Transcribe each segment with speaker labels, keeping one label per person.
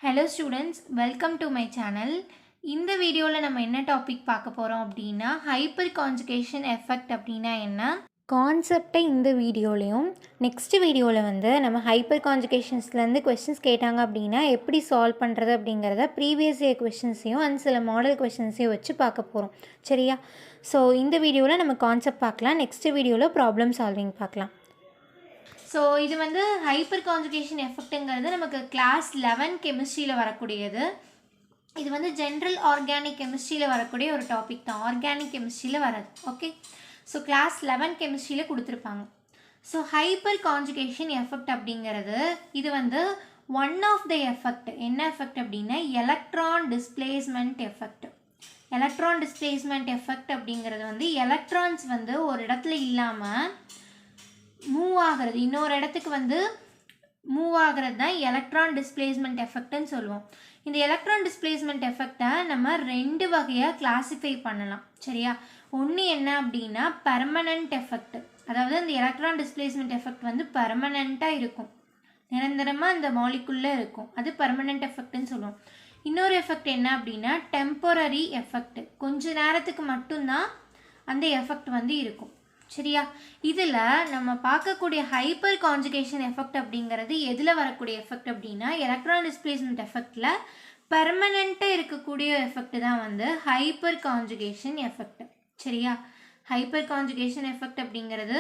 Speaker 1: Hello students, welcome to my channel. இந்த வீடியோவில் நம்ம என்ன டாபிக் பார்க்க போகிறோம் அப்படின்னா ஹைப்பர்கான்ஜுகேஷன் எஃபெக்ட் அப்படின்னா என்ன கான்செப்டை இந்த வீடியோலையும் நெக்ஸ்ட் வீடியோவில் நம்ம ஹைப்பர்கான்ஜுகேஷன்ஸ்லேருந்து கொஸ்டின்ஸ் கேட்டாங்க அப்படின்னா எப்படி சால்வ் பண்ணுறது அப்படிங்கிறத ப்ரீவியஸ் இயர் கொஸ்டின்ஸையும் அண்ட் சில மாடல் கொஸ்டின்ஸையும் வச்சு பார்க்க போகிறோம் சரியா. ஸோ இந்த வீடியோவில் நம்ம கான்செப்ட் பார்க்கலாம், நெக்ஸ்ட் வீடியோவில் ப்ராப்ளம் சால்விங் பார்க்கலாம். ஸோ இது ஹைப்பர்கான்ஜுகேஷன் எஃபெக்ட்டுங்கிறது நமக்கு கிளாஸ் 11 கெமிஸ்ட்ரியில் வரக்கூடியது. இது ஜென்ரல் ஆர்கானிக் கெமிஸ்ட்ரியில் வரக்கூடிய ஒரு டாபிக் தான், ஆர்கானிக் கெமிஸ்ட்ரியில் வராது. ஓகே, ஸோ கிளாஸ் 11 கெமிஸ்ட்ரியில் கொடுத்துருப்பாங்க. ஸோ ஹைப்பர்கான்ஜுகேஷன் எஃபெக்ட் அப்படிங்கிறது இது ஒன் ஆஃப் த எஃபெக்ட். என்ன எஃபெக்ட் அப்படின்னா electron displacement effect. Electron displacement effect அப்படிங்கிறது எலக்ட்ரான்ஸ் ஒரு இடத்துல இல்லாமல் மூவ் ஆகிறது, இன்னொரு இடத்துக்கு மூவ் ஆகிறது தான் எலக்ட்ரான் டிஸ்பிளேஸ்மெண்ட் எஃபெக்ட்னு சொல்லுவோம். இந்த எலக்ட்ரான் டிஸ்பிளேஸ்மெண்ட் எஃபெக்டை நம்ம ரெண்டு வகையாக கிளாஸிஃபை பண்ணலாம் சரியா. ஒன்று என்ன அப்படின்னா பெர்மனண்ட் எஃபெக்ட், அதாவது இந்த எலக்ட்ரான் டிஸ்பிளேஸ்மெண்ட் எஃபெக்ட் பெர்மனண்ட்டாக இருக்கும், நிரந்தரமாக இந்த மாலிகுலில் இருக்கும், அது பெர்மனண்ட் எஃபெக்ட்னு சொல்லுவோம். இன்னொரு எஃபெக்ட் என்ன அப்படின்னா டெம்பரரி எஃபெக்ட், கொஞ்ச நேரத்துக்கு மட்டும்தான் அந்த எஃபெக்ட் இருக்கும் சரியா. இதில் நம்ம பார்க்கக்கூடிய ஹைப்பர் கான்ஜுகேஷன் எஃபெக்ட் அப்படிங்கிறது எதில் வரக்கூடிய எஃபெக்ட் அப்படின்னா எலக்ட்ரான் டிஸ்பிளேஸ்மெண்ட் எஃபெக்டில் பெர்மனண்ட்டாக இருக்கக்கூடிய எஃபெக்ட் தான் ஹைப்பர் கான்ஜுகேஷன் எஃபெக்ட் சரியா. ஹைப்பர் கான்ஜுகேஷன் எஃபெக்ட் அப்படிங்கிறது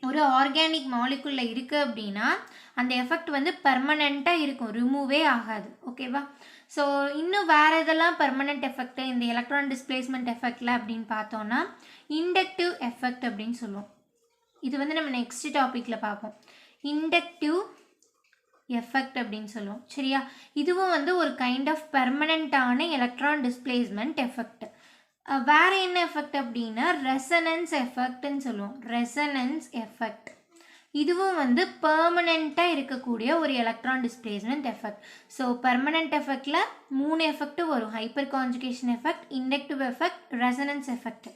Speaker 1: ஒரு ஆர்கானிக் மாலிகுலில் இருக்குது அப்படின்னா அந்த எஃபெக்ட் பெர்மனண்ட்டாக இருக்கும், ரிமூவே ஆகாது. ஓகேவா. ஸோ இன்னும் வேறு இதெல்லாம் பெர்மனண்ட் எஃபெக்ட் இந்த எலக்ட்ரான் டிஸ்பிளேஸ்மெண்ட் எஃபெக்டில் அப்படின்னு பார்த்தோன்னா இண்டக்டிவ் எஃபெக்ட் அப்படின்னு சொல்லுவோம். இது நம்ம நெக்ஸ்ட் டாப்பிக்கில் பார்ப்போம். இண்டக்டிவ் எஃபெக்ட் அப்படின்னு சொல்லுவோம் சரியா. இதுவும் ஒரு கைண்ட் ஆஃப் பெர்மனண்ட்டான எலக்ட்ரான் டிஸ்பிளேஸ்மெண்ட் எஃபெக்ட். வேறு என்ன எஃபெக்ட் அப்படின்னா ரெசனன்ஸ் எஃபெக்ட்னு சொல்லுவோம். ரெசனன்ஸ் எஃபெக்ட் இதுவும் பெர்மனண்ட்டாக இருக்கக்கூடிய ஒரு electron displacement effect. So permanent எஃபெக்டில் 3 எஃபெக்ட் வரும், hyperconjugation effect, inductive effect, resonance effect.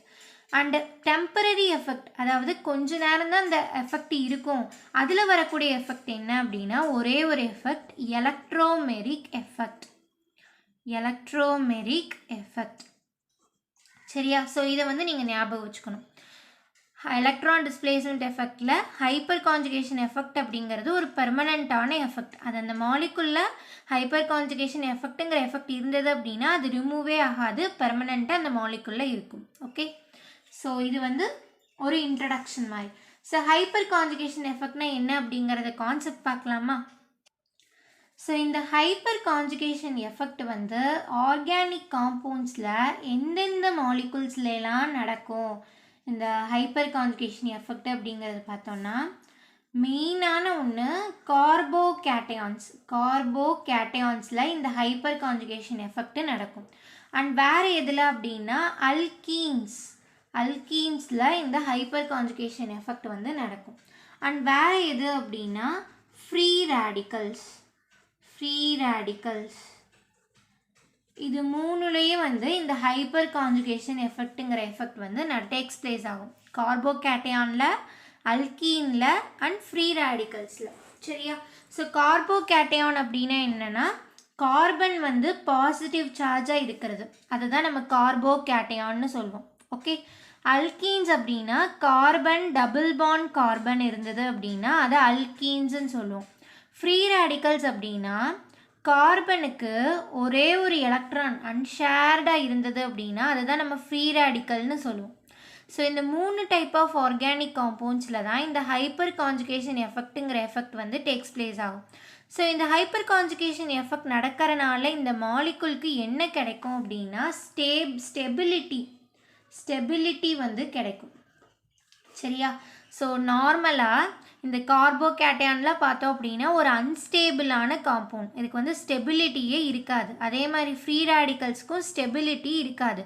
Speaker 1: And temporary effect, அதாவது கொஞ்ச நேரம் தான் அந்த எஃபெக்ட் இருக்கும், அதில் வரக்கூடிய எஃபெக்ட் என்ன அப்படின்னா ஒரே ஒரு effect electromeric effect. Electromeric effect சரியா. ஸோ இதை நீங்கள் ஞாபகம் வச்சுக்கணும். எலக்ட்ரான் டிஸ்பிளேஸ்மெண்ட் எஃபெக்டில் ஹைப்பர் கான்ஜுகேஷன் எஃபெக்ட் அப்படிங்கிறது ஒரு பெர்மனண்ட்டான எஃபெக்ட். அது அந்த மாலிகுலில் ஹைப்பர் கான்ஜுகேஷன் எஃபெக்ட்டுங்கிற எஃபெக்ட் இருந்தது அப்படின்னா அது ரிமூவே ஆகாது, பெர்மனண்ட்டாக அந்த மாலிகுலில் இருக்கும். ஓகே, ஸோ இது ஒரு இன்ட்ரடக்ஷன் மாதிரி. ஸோ ஹைப்பர் கான்ஜுகேஷன் எஃபெக்ட்னா என்ன அப்படிங்கிறத கான்செப்ட் பார்க்கலாமா. ஸோ இந்த ஹைப்பர் கான்ஜுகேஷன் எஃபெக்ட் ஆர்கானிக் காம்பவுண்ட்ஸில் எந்தெந்த மாலிகுல்ஸ்லாம் நடக்கும் இந்த ஹைப்பர் கான்ஜுகேஷன் எஃபெக்ட் அப்படிங்கிறது பார்த்தோன்னா மெயினான ஒன்று கார்போகேட்டையான்ஸ். கார்போகேட்டையான்ஸில் இந்த ஹைப்பர் கான்ஜுகேஷன் எஃபெக்ட் நடக்கும். அண்ட் வேறு எதில் அப்படின்னா அல்கீன்ஸ். அல்கீன்ஸில் இந்த ஹைப்பர் கான்ஜுகேஷன் எஃபெக்ட் நடக்கும். அண்ட் வேறு எது அப்படின்னா ஃப்ரீ ரேடிக்கல்ஸ். ஃப்ரீ ரேடிக்கல்ஸ் இது மூணுலேயும் இந்த ஹைப்பர் கான்ஜுகேஷன் எஃபெக்ட்டுங்கிற எஃபெக்ட் டேக்ஸ் பிளேஸ் ஆகும். கார்போகேட்டையானில், அல்கீனில் அண்ட் ஃப்ரீ ரேடிக்கல்ஸில் சரியா. ஸோ கார்போகேட்டையான் அப்படின்னா என்னென்னா கார்பன் பாசிட்டிவ் சார்ஜாக இருக்கிறது, அதுதான் நம்ம கார்போகேட்டையான்னு சொல்லுவோம். ஓகே, அல்கீன்ஸ் அப்படின்னா கார்பன் டபுள் பாண்ட் கார்பன் இருந்தது அப்படின்னா அதை அல்கீன்ஸ்ன்னு சொல்லுவோம். ஃப்ரீ ரேடிக்கல்ஸ் அப்படின்னா கார்பனுக்கு ஒரே ஒரு எலக்ட்ரான் அன்ஷேர்டாக இருந்தது அப்படின்னா அதுதான் நம்ம ஃப்ரீ ரேடிக்கல்னு சொல்லுவோம். ஸோ இந்த 3 டைப் ஆஃப் ஆர்கானிக் காம்பவுண்ட்ஸில் தான் இந்த ஹைப்பர் கான்ஜுகேஷன் எஃபெக்ட்டுங்கிற எஃபெக்ட் டேக்ஸ் பிளேஸ் ஆகும். ஸோ இந்த ஹைப்பர் கான்ஜுகேஷன் எஃபெக்ட் நடக்கிறனால இந்த மாலிகுலுக்கு என்ன கிடைக்கும் அப்படின்னா ஸ்டெபிலிட்டி கிடைக்கும் சரியா. ஸோ நார்மலாக இந்த கார்போகேட்டையானில் பார்த்தோம் அப்படின்னா ஒரு அன்ஸ்டேபிளான காம்பவுண்ட், இதுக்கு ஸ்டெபிலிட்டியே இருக்காது. அதே மாதிரி ஃப்ரீ ரேடிக்கல்ஸுக்கும் ஸ்டெபிலிட்டி இருக்காது,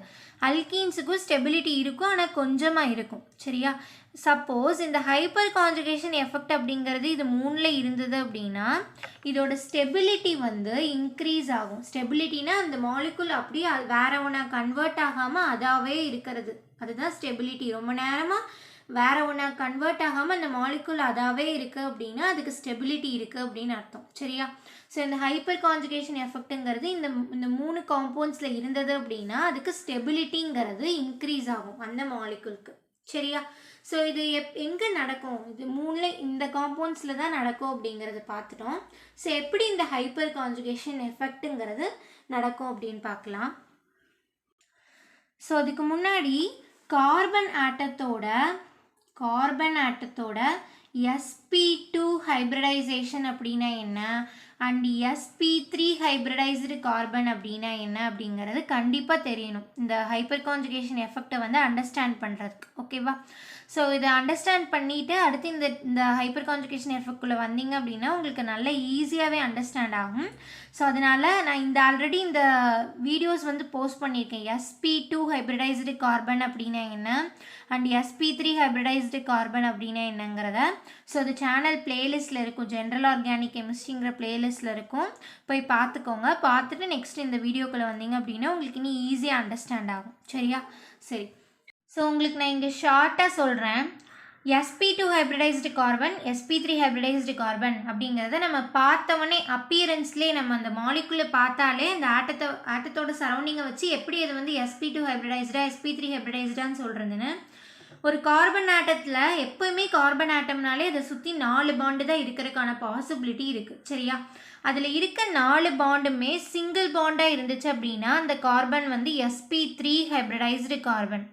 Speaker 1: அல்கீன்ஸுக்கும் ஸ்டெபிலிட்டி இருக்கும் ஆனால் கொஞ்சமாக இருக்கும் சரியா. சப்போஸ் இந்த ஹைப்பர் கான்ஜுகேஷன் எஃபெக்ட் அப்படிங்கிறது இது 3ல் இருந்தது அப்படின்னா இதோட ஸ்டெபிலிட்டி இன்க்ரீஸ் ஆகும். ஸ்டெபிலிட்டினா அந்த மாலிகுல் அப்படியே வேற ஒன்றா கன்வெர்ட் ஆகாமல் அதாவே இருக்கிறது, அதுதான் ஸ்டெபிலிட்டி. ரொம்ப நேரமாக வேற ஒன்றா கன்வெர்ட் ஆகாமல் அந்த மாலிகுல் அதாவே இருக்குது அப்படின்னா அதுக்கு ஸ்டெபிலிட்டி இருக்குது அப்படின்னு அர்த்தம் சரியா. ஸோ இந்த ஹைப்பர் கான்ஜுகேஷன் எஃபெக்ட்டுங்கிறது இந்த 3 காம்பவுண்ட்ஸில் இருந்தது அப்படின்னா அதுக்கு ஸ்டெபிலிட்டிங்கிறது இன்க்ரீஸ் ஆகும் அந்த மாலிகுலுக்கு. சரியா? ஸோ இது எங்கே நடக்கும்? இது 3ல் இந்த காம்பவுண்ட்ஸில் தான் நடக்கும் அப்படிங்கிறத பார்த்துட்டோம். ஸோ எப்படி இந்த ஹைப்பர் கான்ஜுகேஷன் எஃபெக்ட்டுங்கிறது நடக்கும் அப்படின்னு பார்க்கலாம். ஸோ அதுக்கு முன்னாடி கார்பன் ஆட்டத்தோட sp2 ஹைப்ரிடைசேஷன் அப்படின்னா என்ன அண்ட் sp3 ஹைப்ரிடைஸ்டு கார்பன் அப்படின்னா என்ன அப்படிங்கிறது கண்டிப்பாக தெரியணும் இந்த ஹைப்பர் கான்ஜுகேஷன் எஃபெக்டை வந்து அண்டர்ஸ்டாண்ட் பண்ணுறதுக்கு. ஓகேவா? ஸோ இதை அண்டர்ஸ்டாண்ட் பண்ணிவிட்டு அடுத்து இந்த ஹைப்பர் கான்ஜுகேஷன் எஃபெக்ட்குள்ளே வந்தீங்க அப்படின்னா உங்களுக்கு நல்ல ஈஸியாகவே அண்டர்ஸ்டாண்ட் ஆகும். ஸோ அதனால் நான் ஆல்ரெடி இந்த வீடியோஸ் வந்து போஸ்ட் பண்ணியிருக்கேன். sp2 ஹைப்ரிடைஸ்டு கார்பன் அப்படின்னா என்ன அண்ட் sp3 ஹைப்ரிடைஸ்டு கார்பன் அப்படின்னா என்னங்கிறத. ஸோ அது சேனல் பிளேலிஸ்ட்டில் இருக்கும், ஜென்ரல் ஆர்கானிக் கெமிஸ்ட்ரிங்கிற பிளேலிஸ்ட்டில் இருக்கும், போய் பார்த்துக்கோங்க. பார்த்துட்டு நெக்ஸ்ட் இந்த வீடியோக்குள்ளே வந்தீங்க அப்படின்னா உங்களுக்கு இன்னும் ஈஸியாக அண்டர்ஸ்டாண்ட் ஆகும். சரியா? சரி, ஸோ உங்களுக்கு நான் இங்கே ஷார்ட்டாக சொல்கிறேன். sp2 hybridised carbon, sp3 hybridised carbon அப்படிங்கிறத நம்ம பார்த்தவொடனே அப்பியரன்ஸ்லேயே நம்ம அந்த மாலிகுலை பார்த்தாலே அந்த ஆட்டத்தோட சரௌண்டிங்கை வச்சு எப்படி அது வந்து sp2 ஹைப்ரிடைஸ்டா sp3 ஹைப்ரிடைஸ்டான்னு சொல்கிறதுன்னு. ஒரு கார்பன் ஆட்டத்தில் எப்போயுமே கார்பன் ஆட்டம்னாலே அதை சுற்றி 4 பாண்டு தான் இருக்கிறதுக்கான பாசிபிலிட்டி இருக்குது. சரியா? அதில் இருக்க 4 பாண்டுமே சிங்கிள் பாண்டாக இருந்துச்சு அப்படின்னா அந்த கார்பன் வந்து sp3 ஹைப்ரிடைஸ்டு கார்பன்.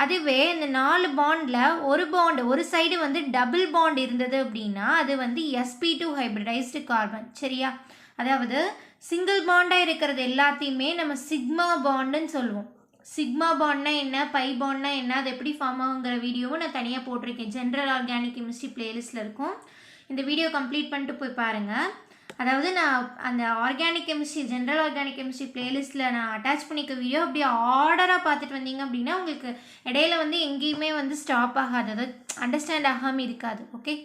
Speaker 1: அதுவே இந்த 4 பாண்டில் ஒரு சைடு வந்து டபுள் பாண்ட் இருந்தது அப்படின்னா அது வந்து sp2 ஹைப்ரிடைஸ்டு கார்பன். சரியா? அதாவது சிங்கிள் பாண்டாக இருக்கிறது எல்லாத்தையுமே நம்ம சிக்மா பாண்டுன்னு சொல்லுவோம். சிக்மா பாண்ட்னா என்ன, பை பாண்ட்னா என்ன, அது எப்படி ஃபார்ம் ஆகுங்கிற வீடியோவும் நான் தனியாக போட்டிருக்கேன். ஜென்ரல் ஆர்கானிக் கெமிஸ்ட்ரி பிளேலிஸ்ட்டில் இருக்கும். இந்த வீடியோ கம்ப்ளீட் பண்ணிட்டு போய் பாருங்கள். அதாவது நான் அந்த organic chemistry general organic chemistry பிளேலிஸ்ட்டில் நான் அட்டாச் பண்ணிக்க வீடியோ அப்படியே ஆர்டராக பார்த்துட்டு வந்தீங்க அப்படின்னா உங்களுக்கு இடையில வந்து எங்கேயுமே வந்து ஸ்டாப் ஆகாது, அதாவது அண்டர்ஸ்டாண்ட் ஆகாமல் இருக்காது. Okay?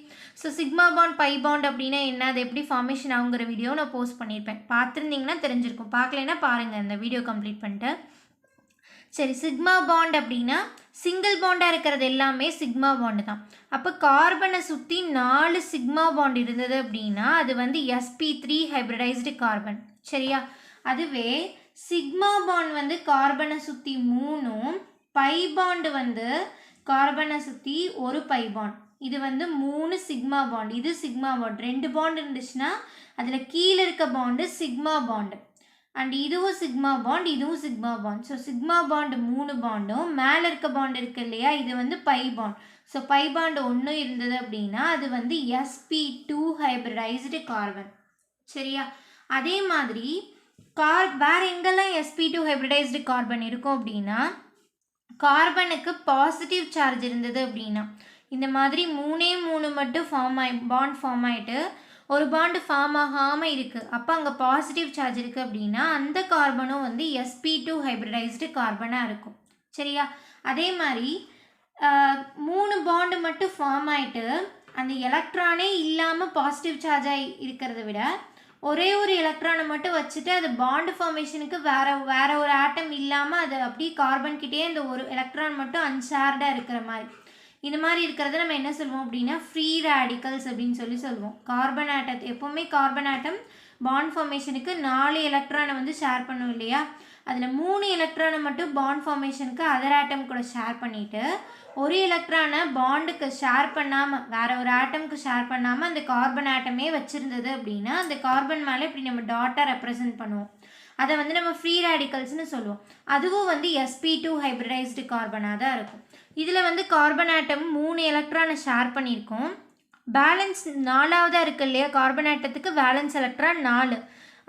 Speaker 1: So sigma bond by bond அப்படின்னா என்ன, அது எப்படி ஃபார்மேஷன் ஆகுங்கிற வீடியோ நான் போஸ்ட் பண்ணியிருப்பேன். பார்த்துருந்தீங்கன்னா தெரிஞ்சிருக்கும், பார்க்கலைன்னா பாருங்கள் இந்த வீடியோ கம்ப்ளீட் பண்ணிட்டு. சரி, சிக்மா பாண்ட் அப்படின்னா சிங்கிள் பாண்டாக இருக்கிறது எல்லாமே சிக்மா பாண்டு தான். அப்போ கார்பனை சுற்றி 4 சிக்மா பாண்ட் இருந்தது அப்படின்னா அது வந்து sp3 ஹைப்ரிடைஸ்டு கார்பன். சரியா? அதுவே சிக்மா பாண்ட் வந்து கார்பனை சுற்றி 3, பை பாண்டு வந்து கார்பனை சுற்றி ஒரு பை பாண்ட். இது வந்து 3 சிக்மா பாண்ட், இது சிக்மா பாண்ட். 2 பாண்ட் இருந்துச்சுன்னா அதில் கீழே இருக்க பாண்டு சிக்மா பாண்டு அண்ட் இதுவும் சிக்மா பாண்ட், இதுவும் sigma bond. So sigma bond 3 பாண்டும் மேலே இருக்க பாண்ட் இருக்கு இல்லையா, இது வந்து pi bond. So pi bond 1 இருந்தது அப்படின்னா அது வந்து sp2 ஹைப்ரிடைஸ்டு கார்பன். சரியா? அதே மாதிரி வேறு எங்கெல்லாம் sp2 ஹைப்ரிடைஸ்டு கார்பன் இருக்கும் அப்படின்னா கார்பனுக்கு பாசிட்டிவ் சார்ஜ் இருந்தது அப்படின்னா இந்த மாதிரி 3 மட்டும் பாண்ட் ஃபார்ம் ஆகிட்டு ஒரு பாண்டு ஃபார்ம் ஆகாமல் இருக்குது, அப்போ அங்கே பாசிட்டிவ் சார்ஜ் இருக்குது அப்படின்னா அந்த கார்பனும் வந்து sp2 ஹைப்ரிடைஸ்டு கார்பனாக இருக்கும். சரியா? அதே மாதிரி 3 பாண்டு மட்டும் ஃபார்ம் ஆகிட்டு அந்த எலக்ட்ரானே இல்லாமல் பாசிட்டிவ் சார்ஜாக இருக்கிறத விட ஒரே ஒரு எலக்ட்ரானை மட்டும் வச்சுட்டு அது பாண்டு ஃபார்மேஷனுக்கு வேற ஒரு ஆட்டம் இல்லாமல் அது அப்படியே கார்பன்கிட்டே அந்த ஒரு எலக்ட்ரான் மட்டும் அன்ஷேர்டாக இருக்கிற மாதிரி, இந்த மாதிரி இருக்கிறத நம்ம என்ன சொல்லுவோம் அப்படின்னா ஃப்ரீ ரேடிக்கல்ஸ் அப்படின்னு சொல்லுவோம். கார்பன் ஆட்டம் எப்போவுமே கார்பன் ஆட்டம் பாண்ட் ஃபார்மேஷனுக்கு 4 எலக்ட்ரானை வந்து ஷேர் பண்ணும் இல்லையா, அதில் 3 எலக்ட்ரானை மட்டும் பாண்ட் ஃபார்மேஷனுக்கு அதர் ஆட்டம் கூட ஷேர் பண்ணிவிட்டு ஒரு எலக்ட்ரானை பாண்டுக்கு ஷேர் பண்ணாமல் வேற ஒரு ஆட்டம்க்கு ஷேர் பண்ணாமல் அந்த கார்பன் ஆட்டமே வச்சுருந்தது அப்படின்னா அந்த கார்பன் மேலே இப்படி நம்ம டாட்டை ரெப்ரசன்ட் பண்ணுவோம். அதை வந்து நம்ம ஃப்ரீ ரேடிக்கல்ஸ்னு சொல்லுவோம். அதுவும் வந்து sp2 ஹைப்ரிடைஸ்டு கார்பனாக தான் இருக்கும். இதில் வந்து கார்பன் ஆட்டம் 3 எலக்ட்ரானை ஷேர் பண்ணியிருக்கோம். பேலன்ஸ் 4ஆவதாக இருக்குது இல்லையா, கார்பன் ஆட்டத்துக்கு பேலன்ஸ் எலக்ட்ரான் 4.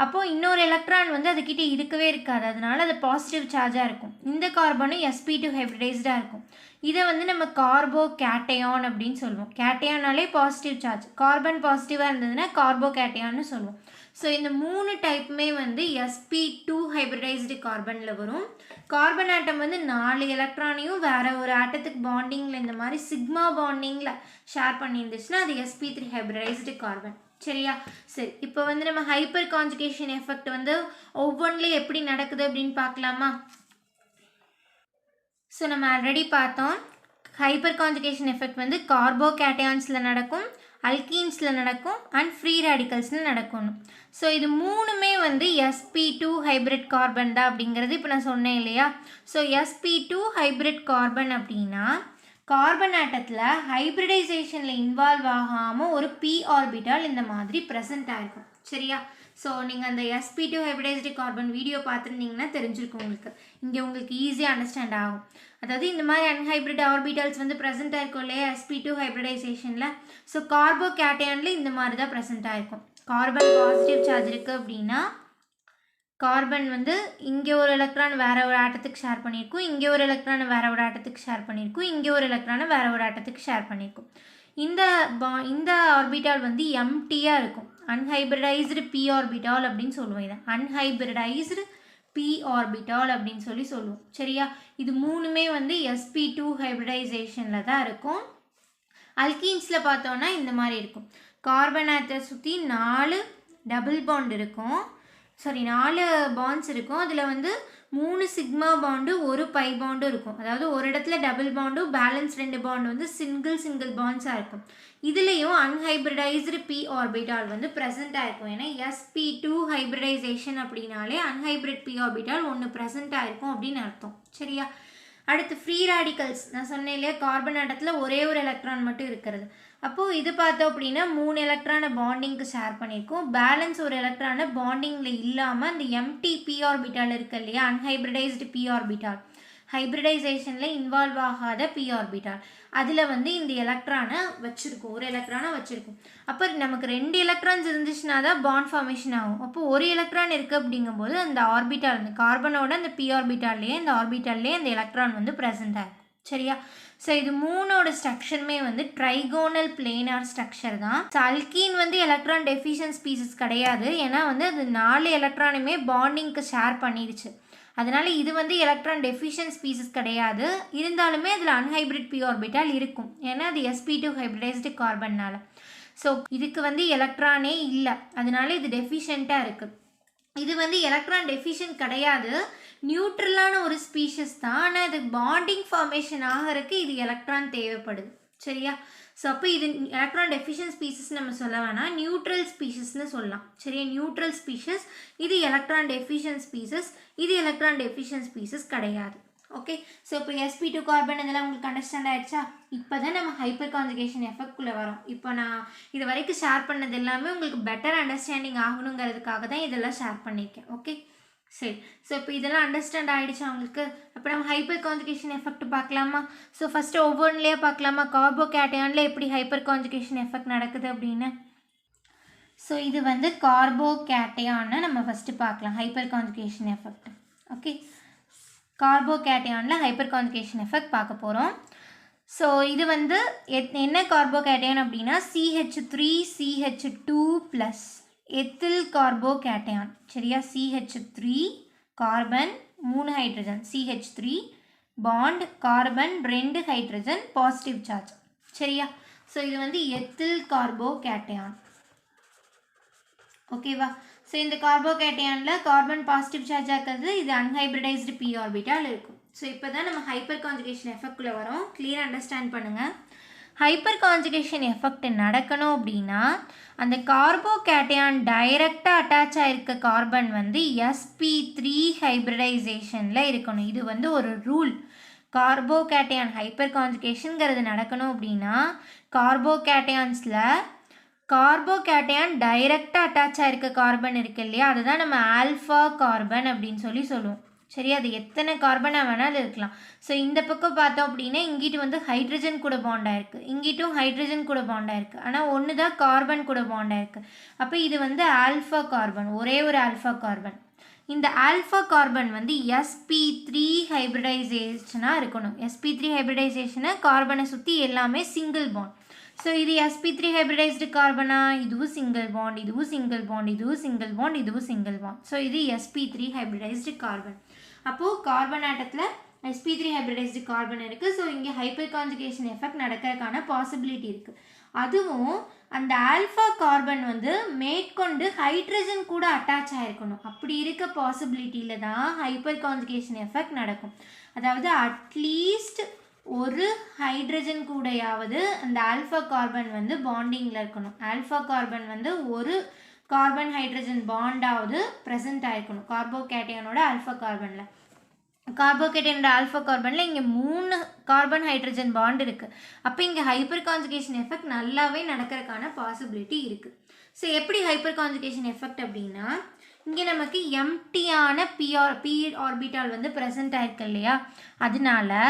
Speaker 1: அப்போது இன்னொரு எலக்ட்ரான் வந்து அதுக்கிட்ட இருக்கவே இருக்காது, அதனால அது பாசிட்டிவ் சார்ஜாக இருக்கும். இந்த கார்பனும் sp2 ஹைப்ரிடைஸ்டாக இருக்கும். இதை வந்து நம்ம கார்போகேட்டையான் அப்படின்னு சொல்லுவோம். கேட்டையானாலே பாசிட்டிவ் சார்ஜ், கார்பன் பாசிட்டிவாக இருந்ததுன்னா கார்போகேட்டையான்னு சொல்லுவோம். ஸோ இந்த 3 டைப்புமே வந்து sp2 ஹைப்ரிடைஸ்டு கார்பனில் வரும். கார்பன் ஆட்டம் வந்து 4 எலக்ட்ரானையும் வேற ஒரு ஆட்டத்துக்கு பாண்டிங்கில் இந்த மாதிரி சிக்மா பாண்டிங்கில் ஷேர் பண்ணியிருந்துச்சுன்னா அது sp3 ஹைப்ரிடைஸ்டு கார்பன். சரியா? சரி, இப்போ வந்து நம்ம ஹைப்பர் கான்ஜுகேஷன் எஃபெக்ட் வந்து ஒவ்வொன்றிலையும் எப்படி நடக்குது அப்படின்னு பார்க்கலாமா? ஸோ நம்ம ஆல்ரெடி பார்த்தோம் ஹைப்பர் கான்ஜுகேஷன் எஃபெக்ட் வந்து கார்போகேட்டையான்ஸில் நடக்கும், அல்கீன்ஸில் நடக்கும் அண்ட் ஃப்ரீ ரேடிக்கல்ஸில் நடக்கணும். ஸோ இது மூணுமே வந்து sp2 ஹைப்ரிட் கார்பன் தான் அப்படிங்கிறது இப்போ நான் சொன்னேன் இல்லையா. ஸோ sp2 ஹைப்ரிட் கார்பன் அப்படின்னா கார்பன் ஆட்டத்தில் ஹைப்ரிடைசேஷனில் இன்வால்வ் ஆகாமல் ஒரு p ஆர்பிட்டால் இந்த மாதிரி ப்ரெசென்ட் ஆகிருக்கும். சரியா. ஸோ நீங்கள் அந்த sp2 ஹைப்ரிடைஸ்டு கார்பன் வீடியோ பார்த்துருந்தீங்கன்னா தெரிஞ்சிருக்கும் உங்களுக்கு. இங்கே உங்களுக்கு ஈஸியாக அண்டர்ஸ்டாண்ட் ஆகும். அதாவது இந்த மாதிரி அன்ஹைப்ரிட் ஆர்பிட்டல்ஸ் வந்து ப்ரெசென்ட் ஆகிருக்கும் இல்லையா sp2 ஹைப்ரிடைசேஷனில். ஸோ கார்போகேட்டையானில் இந்த மாதிரி தான் ப்ரெசென்ட் ஆகிருக்கும். கார்பன் பாசிட்டிவ் சார்ஜ் இருக்குது அப்படின்னா கார்பன் வந்து இங்கே ஒரு எலக்ட்ரான் வேறு ஒரு ஆட்டத்துக்கு ஷேர் பண்ணியிருக்கும், இங்கே ஒரு எலக்ட்ரான் வேறு ஒரு ஆட்டத்துக்கு ஷேர் பண்ணியிருக்கும், இங்கே ஒரு எலக்ட்ரானை வேறு ஒரு ஆட்டத்துக்கு ஷேர் பண்ணியிருக்கும். இந்த ஆர்பிட்டால் வந்து எம்டியாக இருக்கும். அன்ஹைப்ரிடைஸ்டு p ஆர்பிட்டால் அப்படின்னு சொல்லுவோம். இதை அன்ஹைப்ரிடைஸ்டு p ஆர்பிட்டால் அப்படின்னு சொல்லுவோம். சரியா. இது மூணுமே வந்து sp2 ஹைப்ரிடைசேஷனில் தான் இருக்கும். அல்கீன்ஸில் பார்த்தோன்னா இந்த மாதிரி இருக்கும். கார்பன் ஆட்டத்தை சுற்றி 4 டபுள் பாண்ட் இருக்கும், 4 பாண்ட்ஸ் இருக்கும். அதில் வந்து 3 சிக்மா பாண்டு 1 பை பாண்டும் இருக்கும். அதாவது ஒரு இடத்துல டபுள் பாண்டும் பேலன்ஸ் 2 பாண்டு வந்து சிங்கிள் பாண்ட்ஸாக இருக்கும். இதுலேயும் அன்ஹைப்ரிடைஸ்டு p ஆர்பிட்டால் வந்து ப்ரெசென்ட் ஆகிருக்கும். ஏன்னா sp2 ஹைப்ரிடைசேஷன் அப்படின்னாலே அன்ஹைப்ரிட் p ஆர்பிட்டால் ஒன்று ப்ரெசென்ட் ஆகிருக்கும் அப்படின்னு அர்த்தம். சரியா. அடுத்து ஃப்ரீ ரேடிக்கல்ஸ். நான் சொன்னேன் இல்லையா கார்பன் ஆட்டத்தில் ஒரே ஒரு எலக்ட்ரான் மட்டும் இருக்கிறது. அப்போது இது பார்த்தோம் அப்படின்னா 3 எலக்ட்ரானை பாண்டிங்க்கு ஷேர் பண்ணியிருக்கோம். பேலன்ஸ் ஒரு எலக்ட்ரானை பாண்டிங்கில் இல்லாமல் அந்த எம்டி p ஆர்பிட்டால் இருக்கு இல்லையா அன்ஹைப்ரிடைஸ்டு p ஆர்பிட்டால், ஹைப்ரிடைசேஷனில் இன்வால்வ் ஆகாத p ஆர்பிட்டால், அதில் வந்து இந்த எலக்ட்ரானை வச்சுருக்கோம், ஒரு எலக்ட்ரானை வச்சுருக்கோம். அப்போ நமக்கு 2 எலக்ட்ரான்ஸ் இருந்துச்சுன்னா தான் பாண்ட் ஃபார்மேஷன் ஆகும். அப்போது ஒரு எலக்ட்ரான் இருக்குது அப்படிங்கும்போது அந்த ஆர்பிட்டால் அந்த கார்பனோட அந்த p ஆர்பிட்டால்லையே இந்த ஆர்பிட்டால்லையே அந்த எலக்ட்ரான் வந்து ப்ரெசென்ட் ஆகும். சரியா. ஸோ இது மூணோட ஸ்ட்ரக்சருமே வந்து ட்ரைகோனல் பிளேனார் ஸ்ட்ரக்சர் தான். ஸோ அல்கீன் வந்து எலக்ட்ரான் டெஃபிஷியன்ட் ஸ்பீசிஸ் கிடையாது. ஏன்னா வந்து அது 4 எலக்ட்ரானுமே பாண்டிங்க்கு ஷேர் பண்ணிடுச்சு. அதனால் இது வந்து எலக்ட்ரான் டெஃபிஷியன்ட் ஸ்பீசிஸ் கிடையாது. இருந்தாலுமே அதில் அன்ஹைப்ரிட் p ஆர்பிட்டால் இருக்கும். ஏன்னா அது sp2 ஹைப்ரிடைஸ்டு கார்பன்னால. ஸோ இதுக்கு வந்து எலக்ட்ரானே இல்லை, அதனால இது டெஃபிஷியண்ட்டாக இருக்குது. இது வந்து எலக்ட்ரான் டெஃபிஷியன்ட் கிடையாது, நியூட்ரலான ஒரு ஸ்பீஷஸ் தான். ஆனால் இது பாண்டிங் ஃபார்மேஷன் ஆகிறதுக்கு இது எலக்ட்ரான் தேவைப்படுது. சரியா. ஸோ அப்போ இது எலக்ட்ரான் டெஃபிஷியன்ட் ஸ்பீஷஸ் நம்ம சொல்ல வேணாம், நியூட்ரல் ஸ்பீஷஸ்ன்னு சொல்லலாம். சரியா. நியூட்ரல் ஸ்பீஷஸ், இது எலக்ட்ரான் டெஃபிஷியன்ட் ஸ்பீஷஸ், இது எலக்ட்ரான் டெஃபிஷியன்ட் ஸ்பீஷஸ் கிடையாது. ஓகே. ஸோ இப்போ sp2 கார்பன் இதெல்லாம் உங்களுக்கு அண்டர்ஸ்டாண்ட் ஆகிடுச்சா. இப்போ தான் நம்ம ஹைப்பர் கான்ஜுகேஷன் எஃபெக்ட்குள்ளே வரோம். இப்போ நான் இது வரைக்கும் ஷேர் பண்ணது எல்லாமே உங்களுக்கு பெட்டர் அண்டர்ஸ்டாண்டிங் ஆகணுங்கிறதுக்காக தான் இதெல்லாம் ஷேர் பண்ணியிருக்கேன். ஓகே. சரி. ஸோ இப்போ இதெல்லாம் அண்டர்ஸ்டாண்ட் ஆகிடுச்சா உங்களுக்கு. அப்போ நம்ம ஹைப்பர் கான்ஜுகேஷன் எஃபெக்ட் பார்க்கலாமா. ஸோ ஃபஸ்ட்டு ஒவ்வொன்றிலேயே பார்க்கலாமா. கார்போகேட்டையானில் எப்படி ஹைப்பர் கான்ஜுகேஷன் எஃபெக்ட் நடக்குது அப்படின்னு. ஸோ இது வந்து கார்போகேட்டையான்னு நம்ம ஃபஸ்ட்டு பார்க்கலாம் ஹைப்பர் கான்ஜுகேஷன் எஃபெக்ட். ஓகே. கார்போகேட்டையானில் ஹைப்பர் கான்ஜுகேஷன் எஃபெக்ட் பார்க்க போகிறோம். ஸோ இது வந்து என்ன கார்போகேட்டையான் அப்படின்னா CH3CH2 ப்ளஸ் எத்தில் கார்போகேட்டையான். சரியா. CH3 carbon 3 hydrogen, CH3 bond carbon 2 hydrogen positive charge. சரியா. ஸோ இது வந்து எத்தில் கார்போகேட்டையான். ஓகேவா. ஸோ இந்த கார்போகேட்டையானில் கார்பன் பாசிட்டிவ் சார்ஜாக இருக்கிறது, இது அன்ஹைப்ரிடைஸ்டு p ஆர்பிட்டால் இருக்கும். ஸோ இப்போ தான் நம்ம ஹைப்பர் கான்ஜுகேஷன் எஃபெக்ட்குள்ளே வரோம். கிளியராக அண்டர்ஸ்டாண்ட் பண்ணுங்கள். ஹைப்பர் கான்ஜுகேஷன் எஃபெக்ட் நடக்கணும் அப்படின்னா அந்த கார்போகேட்டையான் டைரெக்டாக அட்டாச் ஆகிருக்க கார்பன் வந்து sp3 ஹைப்ரிடைசேஷனில் இருக்கணும். இது வந்து ஒரு ரூல். கார்போகேட்டையான் ஹைப்பர் கான்ஜுகேஷனுங்கிறது நடக்கணும் அப்படின்னா கார்போகேட்டையான்ஸில் கார்போகேட்டையான் டைரெக்டாக அட்டாச் ஆகிருக்க கார்பன் இருக்குது இல்லையா, அதுதான் நம்ம ஆல்ஃபா கார்பன் அப்படின்னு சொல்லுவோம். சரி. அது எத்தனை கார்பனாக வேணாலும் இருக்கலாம். ஸோ இந்த பக்கம் பார்த்தோம் அப்படின்னா இங்கிட்டு வந்து ஹைட்ரஜன் கூட பாண்டாக இருக்குது, இங்கிட்டும் ஹைட்ரஜன் கூட பாண்டாக இருக்குது, ஆனால் ஒன்று தான் கார்பன் கூட பாண்டாக இருக்குது. அப்போ இது வந்து ஆல்ஃபா கார்பன், ஒரே ஒரு ஆல்ஃபா கார்பன். இந்த ஆல்ஃபா கார்பன் வந்து sp3 ஹைப்ரிடைசேஷனாக இருக்கணும். sp3 ஹைப்ரிடைசேஷனை கார்பனை சுற்றி எல்லாமே சிங்கிள் பாண்ட். ஸோ இது sp3 ஹைப்ரிடைஸ்டு கார்பனா, இதுவும் சிங்கிள் பாண்ட், இதுவும் சிங்கிள் பாண்ட், இதுவும் சிங்கிள் பாண்ட், இதுவும் சிங்கிள் பாண்ட். ஸோ இது sp3 ஹைப்ரிடைஸ்டு கார்பன். அப்போது கார்பன் ஆட்டத்தில் sp3 ஹைப்ரிடைஸ்டு கார்பன் இருக்குது. ஸோ இங்கே ஹைப்பர் கான்ஜுகேஷன் எஃபெக்ட் நடக்கிறதுக்கான பாசிபிலிட்டி இருக்குது. அதுவும் அந்த ஆல்ஃபா கார்பன் வந்து மேற்கொண்டு ஹைட்ரஜன் கூட அட்டாச் ஆகிருக்கணும். அப்படி இருக்க பாசிபிலிட்டியில் தான் ஹைப்பர் கான்ஜுகேஷன் எஃபெக்ட் நடக்கும். அதாவது அட்லீஸ்ட் ஒரு ஹைட்ரஜன் கூடயாவது அந்த ஆல்ஃபா கார்பன் வந்து பாண்டிங்கில் இருக்கணும். ஆல்ஃபா கார்பன் வந்து ஒரு கார்பன் ஹைட்ரஜன் பாண்டாவது ப்ரெசென்ட் ஆகிருக்கணும் கார்போகேட்டையனோட ஆல்ஃபா கார்பனில். கார்போகேட்டையனோட ஆல்ஃபா கார்பனில் இங்கே 3 கார்பன் ஹைட்ரஜன் பாண்ட் இருக்குது. அப்போ இங்கே ஹைப்பர் கான்ஜுகேஷன் எஃபெக்ட் நல்லாவே நடக்கிறதுக்கான பாசிபிலிட்டி இருக்குது. ஸோ எப்படி ஹைப்பர் கான்ஜுகேஷன் எஃபெக்ட் அப்படின்னா, இங்கே நமக்கு எம்டியான பி ஆர்பிட்டால் வந்து ப்ரெசென்ட் ஆயிருக்கு இல்லையா, அதனால